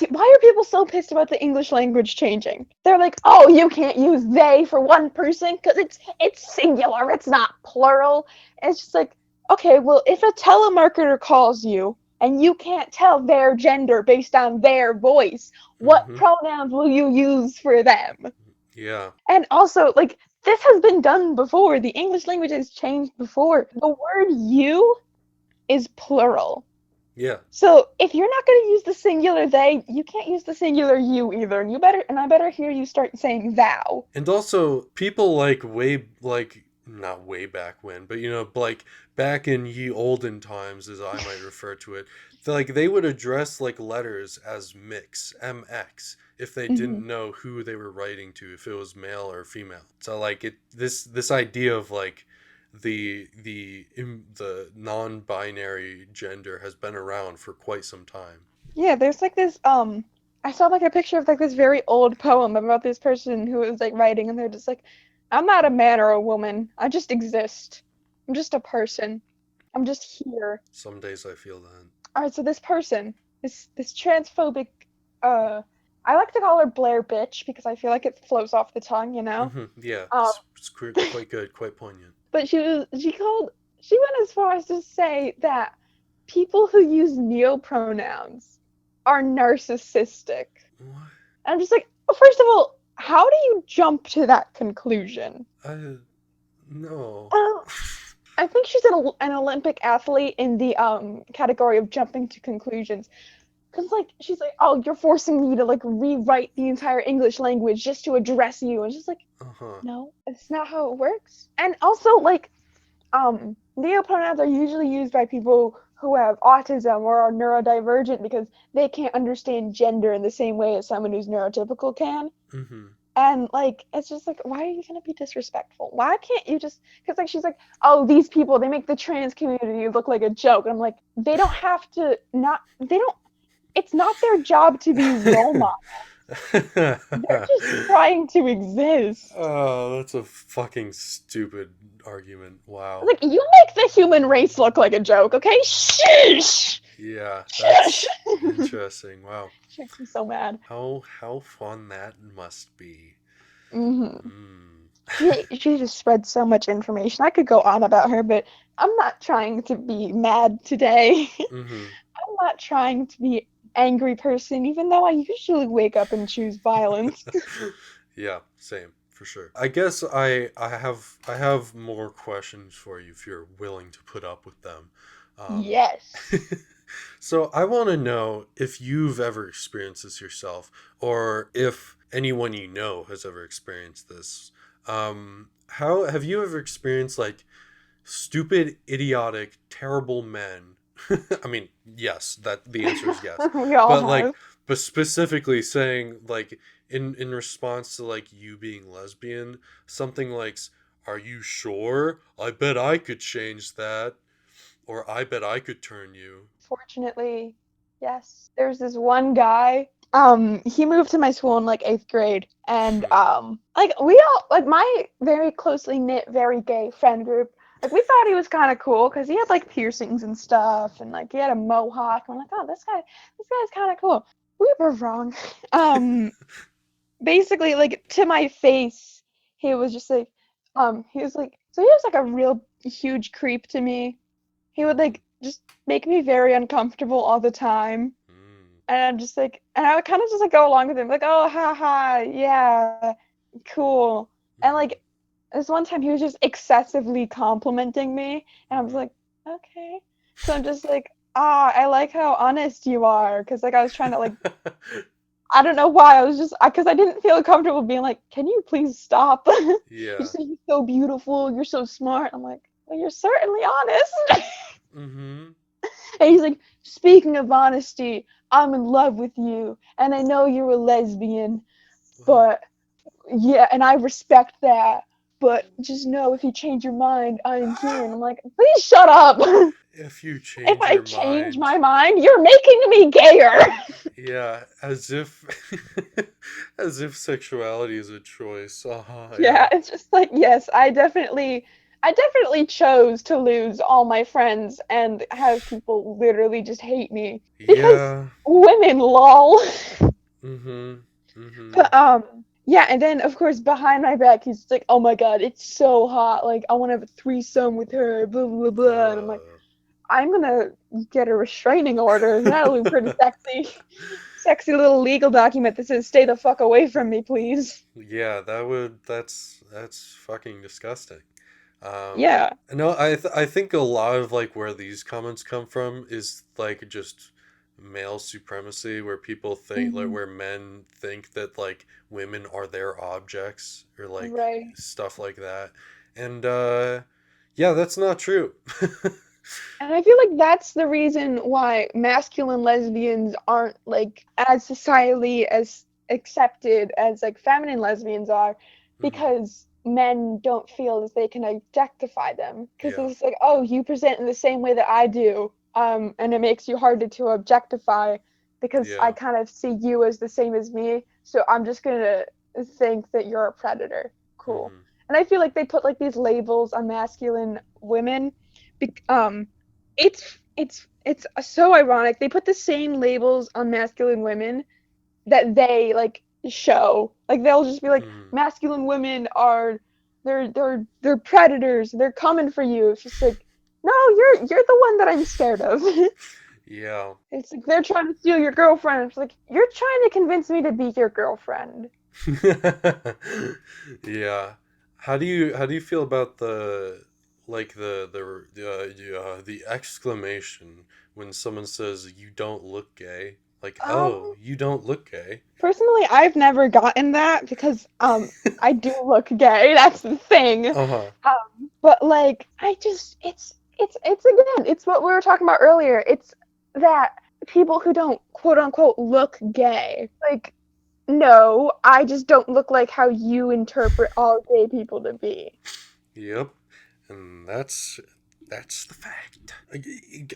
Why are people so pissed about the English language changing? They're like, oh, you can't use they for one person because it's singular, it's not plural. And it's just like, okay, well, if a telemarketer calls you and you can't tell their gender based on their voice, what Mm-hmm. pronouns will you use for them? Yeah. And also, like, this has been done before. The English language has changed before. The word you is plural. Yeah. So if you're not going to use the singular they, you can't use the singular you either. And I better hear you start saying thou. And also, people like not way back when, but like back in ye olden times, as I might refer to it, they would address like letters as mix, MX, if they Hmm. didn't know who they were writing to, if it was male or female. So like this idea of like the non-binary gender has been around for quite some time. Yeah, there's like this I saw like a picture of like this very old poem about this person who was like writing and they're just like, I'm not a man or a woman. I just exist. I'm just a person. I'm just here. Some days I feel that. All right, so this person, this transphobic uh I like to call her Blair bitch because I feel like it flows off the tongue, you know? Yeah, Um it's quite good, quite poignant. but she went as far as to say that people who use neopronouns are narcissistic. What? And I'm just like, well, first of all, how do you jump to that conclusion? I no. Um, I think she's an Olympic athlete in the category of jumping to conclusions. Cause like she's like, oh, you're forcing me to like rewrite the entire English language just to address you, and she's like, Uh-huh. no, it's not how it works. And also like neopronouns are usually used by people who have autism or are neurodivergent because they can't understand gender in the same way as someone who's neurotypical can. Mhm. And like, it's just like, why are you gonna be disrespectful? Why can't you just? Because like, she's like, oh, these people, they make the trans community look like a joke. And I'm like, they don't have to. Not they don't. It's not their job to be role models. They're just trying to exist. Oh, that's a fucking stupid argument. Wow. Like, you make the human race look like a joke, okay? Shush! Yeah, Shush! that's interesting. Wow. She makes me so mad. How fun that must be. Hmm. Mm. She just spread so much information. I could go on about her, but I'm not trying to be mad today. Mhm. I'm not trying to be angry person, even though I usually wake up and choose violence. Yeah, same for sure. I guess I have more questions for you if you're willing to put up with them. Um, Yes. so I want to know if you've ever experienced this yourself, or if anyone you know has ever experienced this. How have you ever experienced like stupid, idiotic, terrible men? I mean, yes, that the answer is yes. We all But like have. but specifically saying like in response to like you being lesbian, something like are you sure? I bet I could change that, or I bet I could turn you. Fortunately, yes. There's this one guy. He moved to my school in like eighth grade, and like we all like my very closely knit, very gay friend group. Like we thought he was kind of cool because he had like piercings and stuff, and like he had a mohawk. And we're like, oh, this guy's kind of cool. We were wrong. Um, basically, like to my face, he was just like, he was like, so he was like a real huge creep to me. He would like just make me very uncomfortable all the time. Mm, And I'm just like, and I would kind of just like go along with him, like, oh, haha, yeah, cool. And mm, like this one time he was just excessively complimenting me, and I was mm, like, okay. So I'm just like, ah, I like how honest you are, because like I was trying to like, mm. I don't know why I was just, because I didn't feel comfortable being like, can you please stop? You Yeah. just say you're so beautiful, you're so smart. I'm like, well, you're certainly honest. Mm-hmm. And he's like, speaking of honesty, I'm in love with you, and I know you're a lesbian, What? but yeah, and I respect that. But just know if you change your mind, I'm here. And I'm like, please shut up. If you If change I your change mind. my mind, you're making me gayer. Yeah, as if as if sexuality is a choice. Uh-huh, Yeah, yeah. it's just like, yes, I definitely chose to lose all my friends and have people literally just hate me because Yeah. women, lol. Mm-hmm. Mm-hmm. But yeah, and then of course behind my back he's like, "Oh my God, it's so hot! Like I want to have a threesome with her." Blah blah blah. And I'm like, "I'm gonna get a restraining order. That'll be pretty sexy." sexy little legal document that says "Stay the fuck away from me, please." Yeah, that's fucking disgusting. Yeah. No, I think a lot of like where these comments come from is like just male supremacy, where people think like Hmm. where men think that like women are their objects or like Right. stuff like that, and yeah, that's not true. And I feel like that's the reason why masculine lesbians aren't like as societally as accepted as like feminine lesbians are, Hmm. because men don't feel as they can objectify them. Because Yeah, it's like, oh, you present in the same way that I do, and it makes you harder to objectify because I yeah. kind of see you as the same as me. So I'm just gonna think that you're a predator. Cool. Hmm. And I feel like they put like these labels on masculine women. Be- um, it's so ironic. They put the same labels on masculine women that they like show. Like they'll just be like, Hmm. masculine women are they're predators. They're coming for you. It's just like, no, you're the one that I'm scared of. Yeah. It's like they're trying to steal your girlfriend. It's like you're trying to convince me to be your girlfriend. Yeah. How do you feel about the like the exclamation when someone says you don't look gay? Like, oh, Um, you don't look gay. Personally, I've never gotten that because I do look gay. That's the thing. Uh-huh. But like I just it's again, it's what we were talking about earlier. It's that people who don't quote unquote look gay. Like no, I just don't look like how you interpret all gay people to be. Yep. And that's the fact.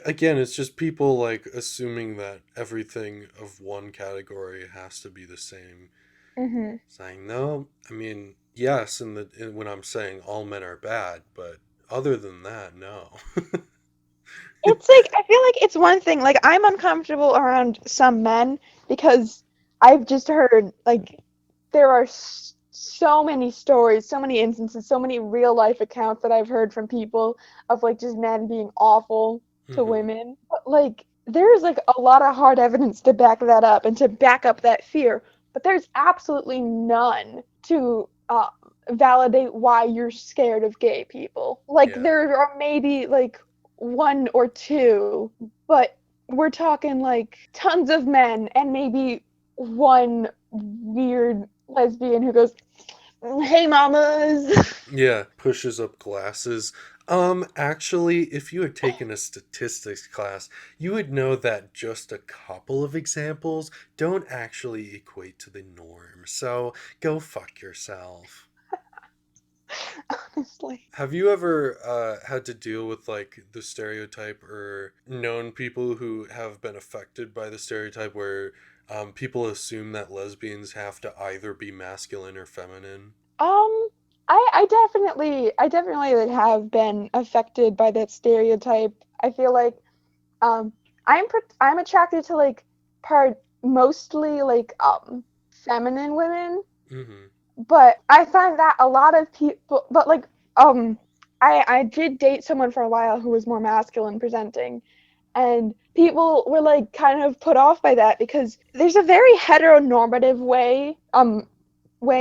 Again, it's just people like assuming that everything of one category has to be the same. Hmm. Saying no, I mean, yes, when I'm saying all men are bad, but other than that, no. It's like I feel like it's one thing. Like I'm uncomfortable around some men because I've just heard like there are so many stories, so many instances, so many real life accounts that I've heard from people of like just men being awful to Hmm. women. But like there's like a lot of hard evidence to back that up and to back up that fear. But there's absolutely none to validate why you're scared of gay people. Like Yeah. there are maybe like one or two, but we're talking like tons of men and maybe one weird lesbian who goes, "Hey, mamas." Yeah. Pushes up glasses. Actually, if you had taken a statistics class, you would know that just a couple of examples don't actually equate to the norm. So go fuck yourself. Honestly. Have you ever had to deal with like the stereotype or known people who have been affected by the stereotype where people assume that lesbians have to either be masculine or feminine? Um, I definitely like, have been affected by that stereotype. I feel like um, I'm attracted to like part mostly like feminine women, Mm-hmm. but I find that a lot of people, but like um, I did date someone for a while who was more masculine presenting, and people were like kind of put off by that because there's a very heteronormative way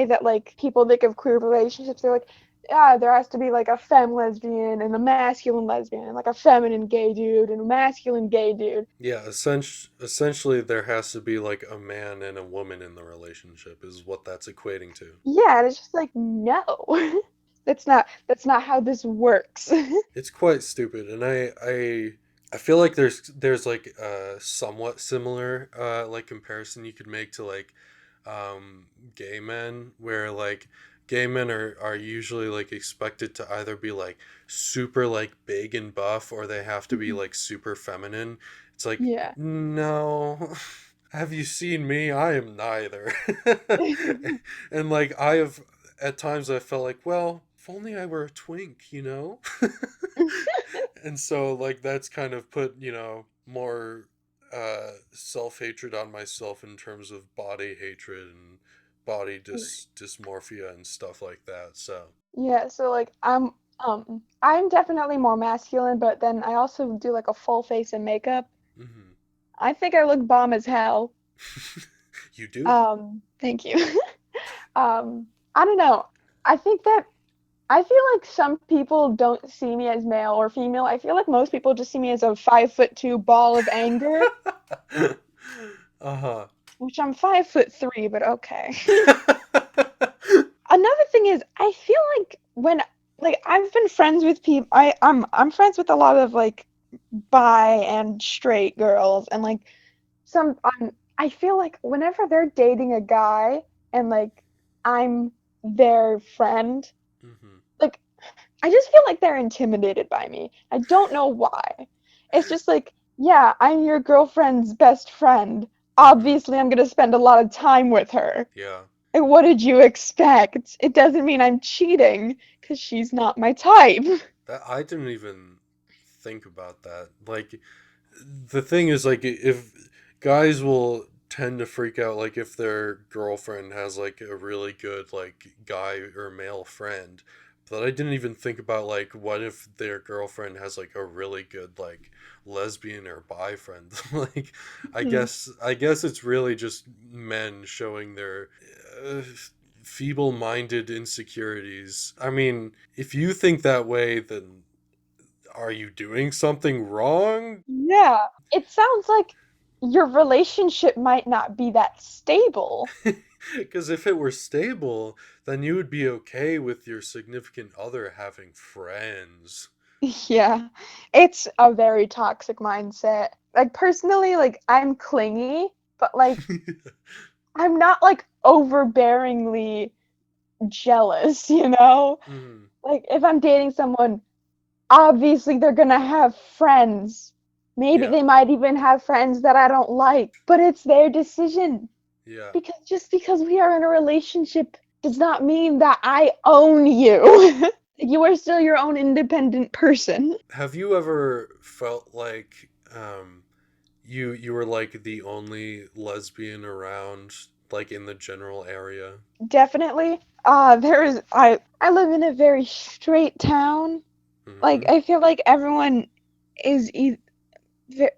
that like people think of queer relationships. They're like, yeah, there has to be like a femme lesbian and a masculine lesbian and like a feminine gay dude and a masculine gay dude. Yeah, essentially there has to be like a man and a woman in the relationship is what that's equating to. Yeah, and it's just like no. That's not how this works. It's quite stupid, and I feel like there's like a somewhat similar like comparison you could make to like gay men, where like gay men are usually like expected to either be like super like big and buff or they have to be like super feminine. It's like Yeah. no. Have you seen me? I am neither. And like I have at times I felt like, well, if only I were a twink, you know? And so like that's kind of put, more self-hatred on myself in terms of body hatred and body dysmorphia and stuff like that. So, Yeah, so like I'm definitely more masculine, but then I also do like a full face of makeup. mhm. I think I look bomb as hell. You do? Thank you. I don't know. I think that I feel like some people don't see me as male or female. I feel like most people just see me as a 5'2" ball of anger, Uh-huh. which I'm 5'3", but okay. Another thing is, I feel like when like I've been friends with people, I'm friends with a lot of like bi and straight girls, and like I feel like whenever they're dating a guy and like I'm their friend, Hmm. like I just feel like they're intimidated by me. I don't know why. It's just like, yeah, I'm your girlfriend's best friend. Hmm. Obviously, I'm gonna spend a lot of time with her. Yeah. Like, what did you expect? It doesn't mean I'm cheating, because she's not my type. That I didn't even think about that. Like the thing is like if guys will tend to freak out like if their girlfriend has like a really good like guy or male friend, but I didn't even think about like what if their girlfriend has like a really good like lesbian or bi friend. Like Hmm. I guess it's really just men showing their uh, feeble-minded insecurities. I mean, if you think that way, then are you doing something wrong? Yeah, it sounds like your relationship might not be that stable. Because if it were stable, then you would be okay with your significant other having friends. Yeah, it's a very toxic mindset. Like personally, like I'm clingy, but like I'm not like overbearingly jealous, you know? Mm, Like if I'm dating someone, obviously they're gonna have friends. Maybe yeah, they might even have friends that I don't like, but it's their decision. yeah. Because just because we are in a relationship does not mean that I own you. You are still your own independent person. Have you ever felt like you were like the only lesbian around, like in the general area? Definitely. There is I live in a very straight town. Like Mm-hmm. I feel like everyone is they're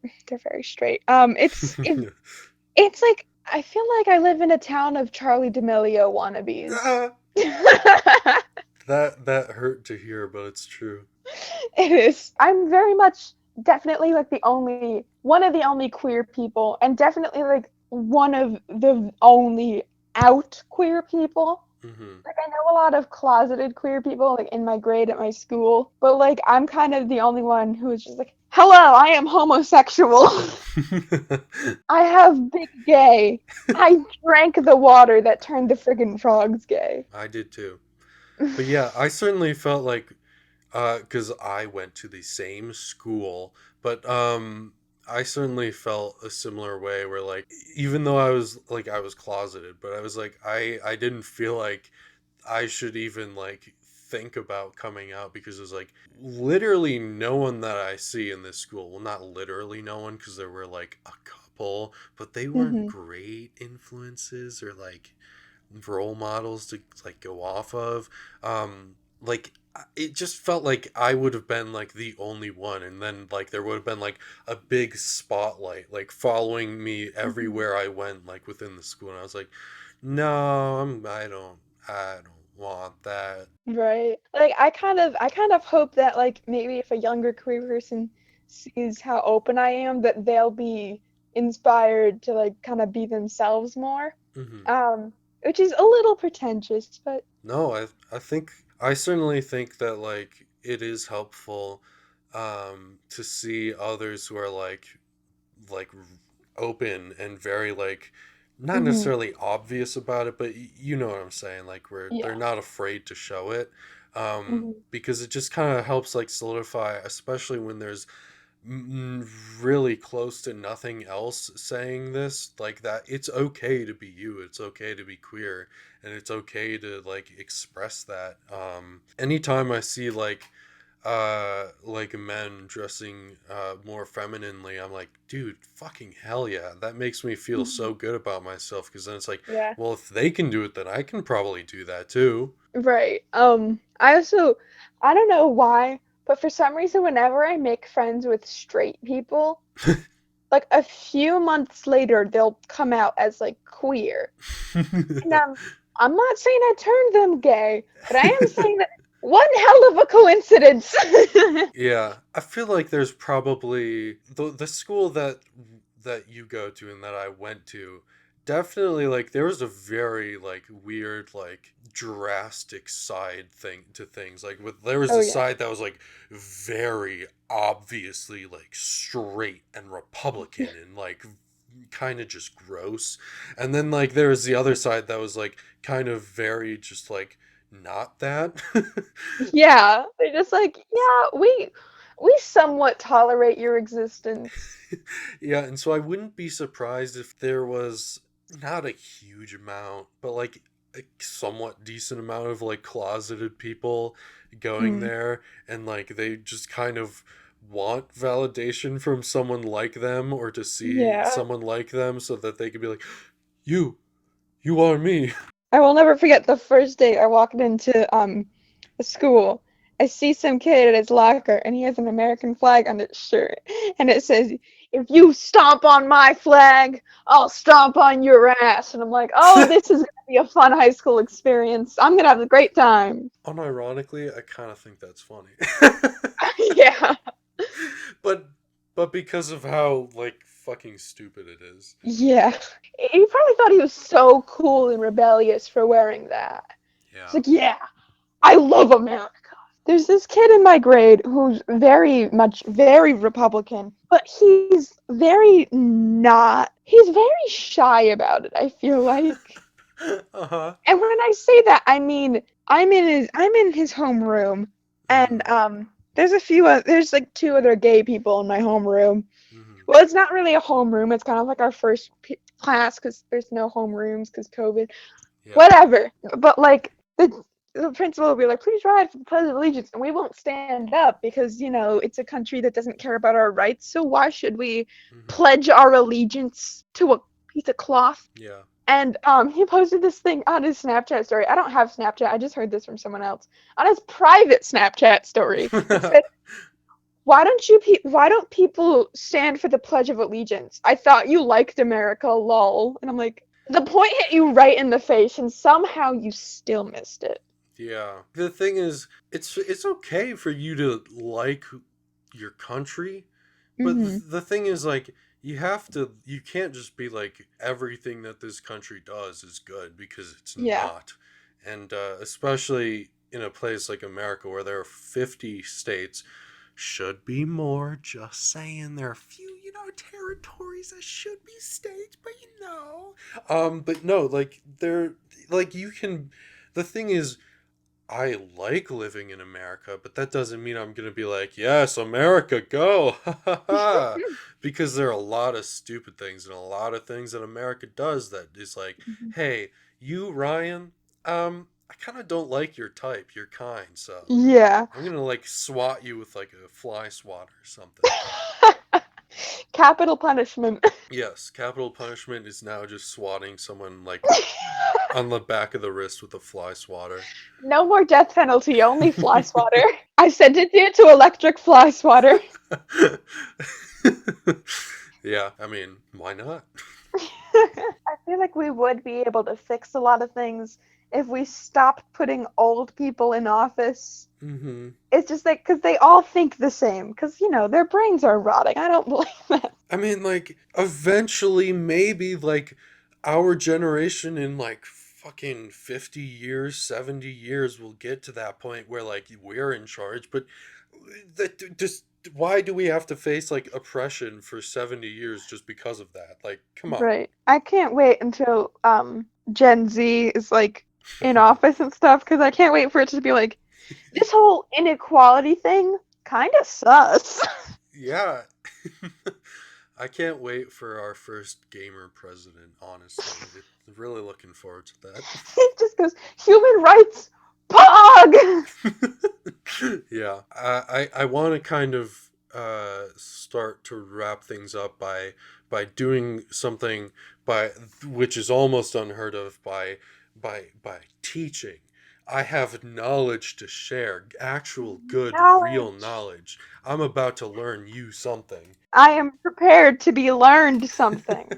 very straight. It's like I feel like I live in a town of Charlie D'Amelio wannabes. Ah, that hurt to hear, but it's true. It is. I'm very much definitely like the only one of the only queer people, and definitely like one of the only out queer people. Mm-hmm. Like I know a lot of closeted queer people like in my grade at my school, but like I'm kind of the only one who is just like, "Hello, I am homosexual. I have big gay. I drank the water that turned the friggin' frogs gay." I did too. But yeah, I certainly felt like because I went to the same school, but I certainly felt a similar way where like even though I was closeted, but I was like I didn't feel like I should even like think about coming out because there's like literally no one that I see in this school. Well, not literally no one because there were like a couple, but they weren't Hmm. great influences or like role models to like go off of. Like it just felt like I would have been like the only one, and then like there would have been like a big spotlight like following me Hmm. everywhere I went, like within the school, and I was like, no, I don't want that. Right. Like I kind of hope that like maybe if a younger queer person sees how open I am, that they'll be inspired to like kind of be themselves more. Hmm. Um, which is a little pretentious, but No, I think I certainly think that like it is helpful to see others who are like open and very like not hmm, necessarily obvious about it, but you know what I'm saying, like where they're yeah. not afraid to show it, Hmm. because it just kind of helps like solidify, especially when there's really close to nothing else saying this, like that it's okay to be you, it's okay to be queer, and it's okay to like express that. Anytime I see like men dressing more femininely, I'm like, dude, fucking hell yeah, that makes me feel Hmm. so good about myself, because then it's like, Yeah. well, if they can do it, then I can probably do that too. Right. I don't know why, but for some reason, whenever I make friends with straight people, like a few months later they'll come out as like queer. And I'm not saying I turned them gay, but I am saying that one hell of a coincidence. Yeah, I feel like there's probably the school that you go to and that I went to, definitely like there was a very like weird like drastic side thing to things. Like there was Oh a yeah. side that was like very obviously like straight and Republican and like kind of just gross. And then like there was the other side that was like kind of very just like not that. Yeah. They're just like, yeah, we somewhat tolerate your existence. Yeah, and so I wouldn't be surprised if there was not a huge amount, but like a somewhat decent amount of like closeted people going Mm, there, and like they just kind of want validation from someone like them or to see yeah. someone like them so that they could be like, you, you are me. I will never forget the first day I walked into a school. I see some kid at his locker and he has an American flag on his shirt and it says, "If you stomp on my flag, I'll stomp on your ass." And I'm like, "Oh, this is gonna be a fun high school experience. I'm gonna have a great time." Unironically, I kind of think that's funny. Yeah. but but because of how like fucking stupid it is. Yeah. He probably thought he was so cool and rebellious for wearing that. He's Yeah. like, "Yeah, I love America." There's this kid in my grade who's very Republican, but he's very shy about it, I feel like. Uh-huh. And when I say that, I mean, I'm in his homeroom, and Mm-hmm. there's like two other gay people in my homeroom. Mm-hmm. Well, it's not really a homeroom, it's kind of like our first class, because there's no homerooms, because COVID. Yeah. Whatever. But like the principal will be like, "Please rise for the Pledge of Allegiance," and we won't stand up because it's a country that doesn't care about our rights. So why should we Mm-hmm. pledge our allegiance to a piece of cloth? Yeah. And he posted this thing on his Snapchat story. I don't have Snapchat. I just heard this from someone else. On his private Snapchat story, it said, why don't people stand for the Pledge of Allegiance? I thought you liked America, lol." And I'm like, the point hit you right in the face, and somehow you still missed it. Yeah. The thing is, it's okay for you to like your country, but Hmm. the thing is like you can't just be like everything that this country does is good because it's Yeah. not. And especially in a place like America where there are 50 states, should be more, just saying. There are a few, territories that should be states, but but no, like they're like you can the thing is I like living in America, but that doesn't mean I'm gonna be like, yes, America, go, ha ha ha, because there are a lot of stupid things and a lot of things that America does that is like, hey, you Ryan, I kind of don't like your type, your kind, so Yeah. I'm gonna like swat you with like a fly swatter or something. Capital punishment. Yes, capital punishment is now just swatting someone like on the back of the wrist with a fly swatter. No more death penalty, only fly swatter. I sentenced you to electric fly swatter. Yeah, I mean, why not? I feel like we would be able to fix a lot of things if we stopped putting old people in office. Hmm. It's just like, because they all think the same, because, their brains are rotting. I don't blame them. I mean, like, eventually, maybe, like, our generation in, like, fucking 50 years, 70 years will get to that point where, like, we're in charge, but that just. Why do we have to face like oppression for 70 years just because of that? Like, come on. Right. I can't wait until Gen Z is like in office and stuff, because I can't wait for it to be like, this whole inequality thing kind of sus. Yeah. I can't wait for our first gamer president, honestly. Really looking forward to that. It just goes, "Human rights, pog." Yeah. I want to kind of start to wrap things up by doing something by which is almost unheard of by teaching. I have knowledge to share, actual good, real Knowledge. knowledge. I'm about to learn you something. I am prepared to be learned something.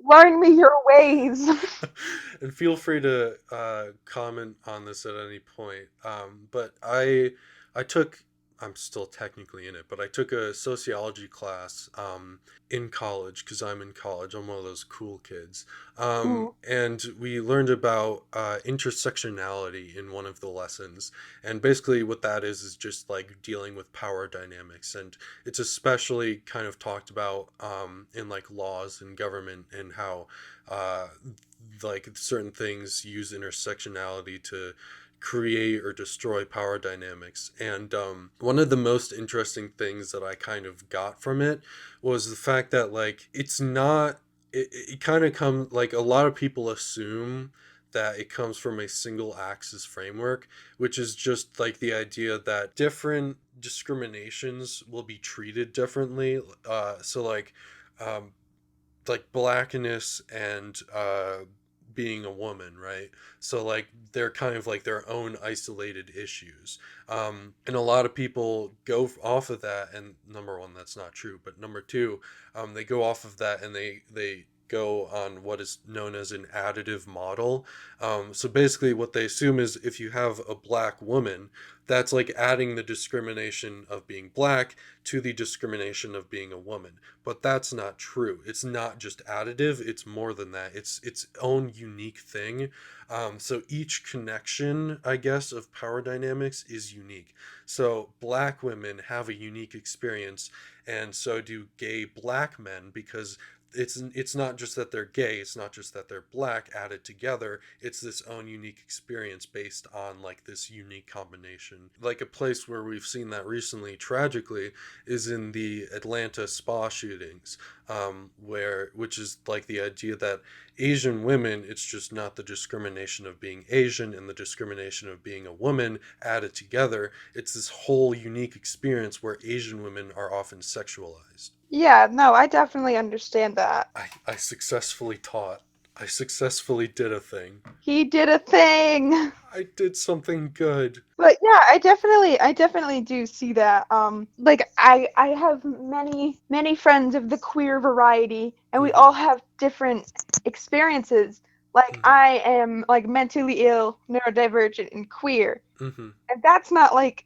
Learn me your ways. And feel free to comment on this at any point. But I took, I'm still technically in it, but I took a sociology class in college because I'm in college. I'm one of those cool kids. Ooh. And we learned about intersectionality in one of the lessons. And basically, what that is just like dealing with power dynamics. And it's especially kind of talked about in like laws and government and how uh, like certain things use intersectionality to create or destroy power dynamics. And one of the most interesting things that I kind of got from it was the fact that like it's not it kind of comes like a lot of people assume that it comes from a single axis framework, which is just like the idea that different discriminations will be treated differently. So um, like blackness and being a woman, right? So like they're kind of like their own isolated issues. And a lot of people go off of that, and number one, that's not true. But number two, they go off of that and they go on what is known as an additive model. So basically, what they assume is if you have a black woman, that's like adding the discrimination of being black to the discrimination of being a woman, but that's not true. It's not just additive, it's more than that. It's its own unique thing. So each connection, I guess, of power dynamics is unique. So black women have a unique experience, and so do gay black men, because it's not just that they're gay, it's not just that they're black added together, it's this own unique experience based on like this unique combination. Like a place where we've seen that recently tragically is in the Atlanta spa shootings, which is like the idea that Asian women, it's just not the discrimination of being Asian and the discrimination of being a woman added together. It's this whole unique experience where Asian women are often sexualized. Yeah, no, I definitely understand that. I successfully taught. I successfully did a thing. He did a thing. I did something good. But yeah, I definitely do see that. Like I have many friends of the queer variety, and we all Mm-hmm. have different experiences. Like Mm-hmm. I am like mentally ill, neurodivergent, and queer, Mm-hmm. and that's like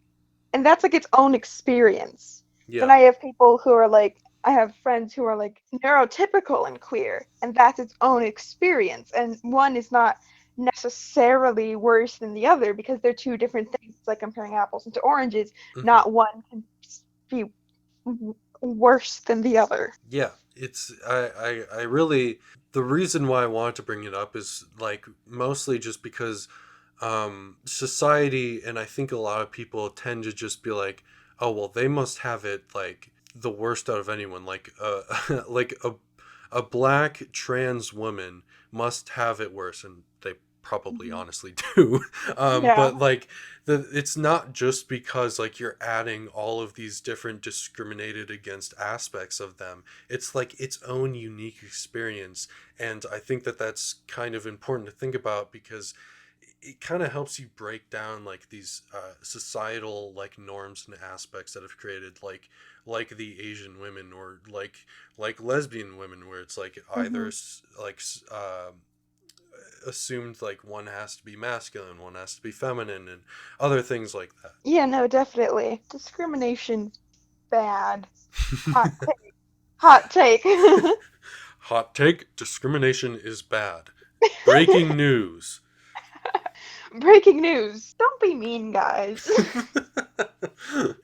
its own experience. Then Yeah. I have people who are like, I have friends who are like neurotypical and queer, and that's its own experience. And one is not necessarily worse than the other because they're two different things. It's like comparing apples into oranges. Mm-hmm. Not one can be worse than the other. Yeah. It's I really, the reason why I wanted to bring it up is like mostly just because society, and I think a lot of people tend to just be like, oh well, they must have it like the worst out of anyone, like like a black trans woman must have it worse, and they probably Mhm. honestly do. Yeah. But like it's not just because like you're adding all of these different discriminated against aspects of them. It's like its own unique experience, and I think that that's kind of important to think about because it kind of helps you break down like these societal like norms and aspects that have created like the Asian women, or like lesbian women, where it's like either Hmm. assumed like one has to be masculine, one has to be feminine, and other things like Yeah, no, definitely. Discrimination's bad. Hot that. take. Hot take. Hot take: discrimination is bad. Breaking news. Breaking news. Don't be mean, guys.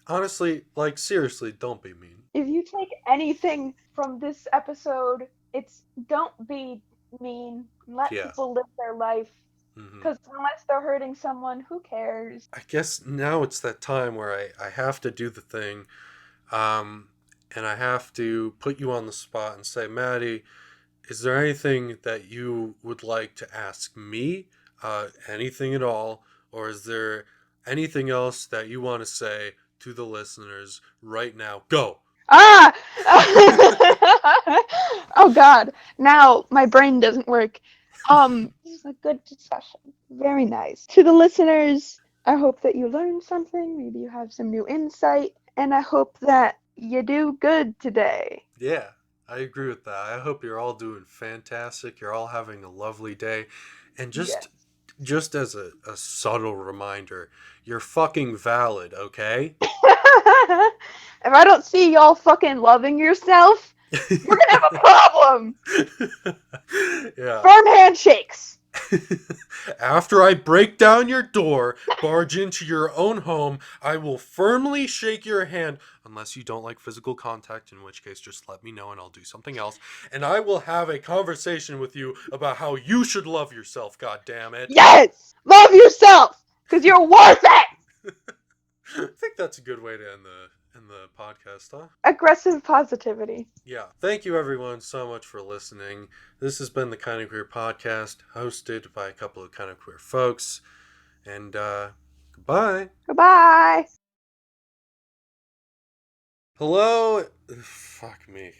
Honestly, like seriously, don't be mean. If you take anything from this episode, it's don't be mean. Let Yeah. people live their life. Hmm. Because unless they're hurting someone, who cares? I guess now it's that time where I have to do the thing, um, and I have to put you on the spot and say, Maddie, is there anything that you would like to ask me? Anything at all? Or is there anything else that you want to say to the listeners right now? Go! Ah! Oh God. Now my brain doesn't work. This is a good discussion. Very nice. To the listeners, I hope that you learned something. Maybe you have some new insight, and I hope that you do good today. Yeah, I agree with that. I hope you're all doing fantastic. You're all having a lovely day. And Yes. just as a subtle reminder, you're fucking valid, okay? If I don't see y'all fucking loving yourself, we're gonna have a problem. Yeah. Firm handshakes. After I break down your door, barge into your own home, I will firmly shake your hand, unless you don't like physical contact, in which case just let me know and I'll do something else. And I will have a conversation with you about how you should love yourself, god damn it. Yes! Love yourself! Because you're worth it! I think that's a good way to end the podcast, huh? Aggressive positivity. Yeah. Thank you everyone so much for listening. This has been the Kind of Queer podcast, hosted by a couple of kind of queer folks. And goodbye. Goodbye! Hello. Fuck me.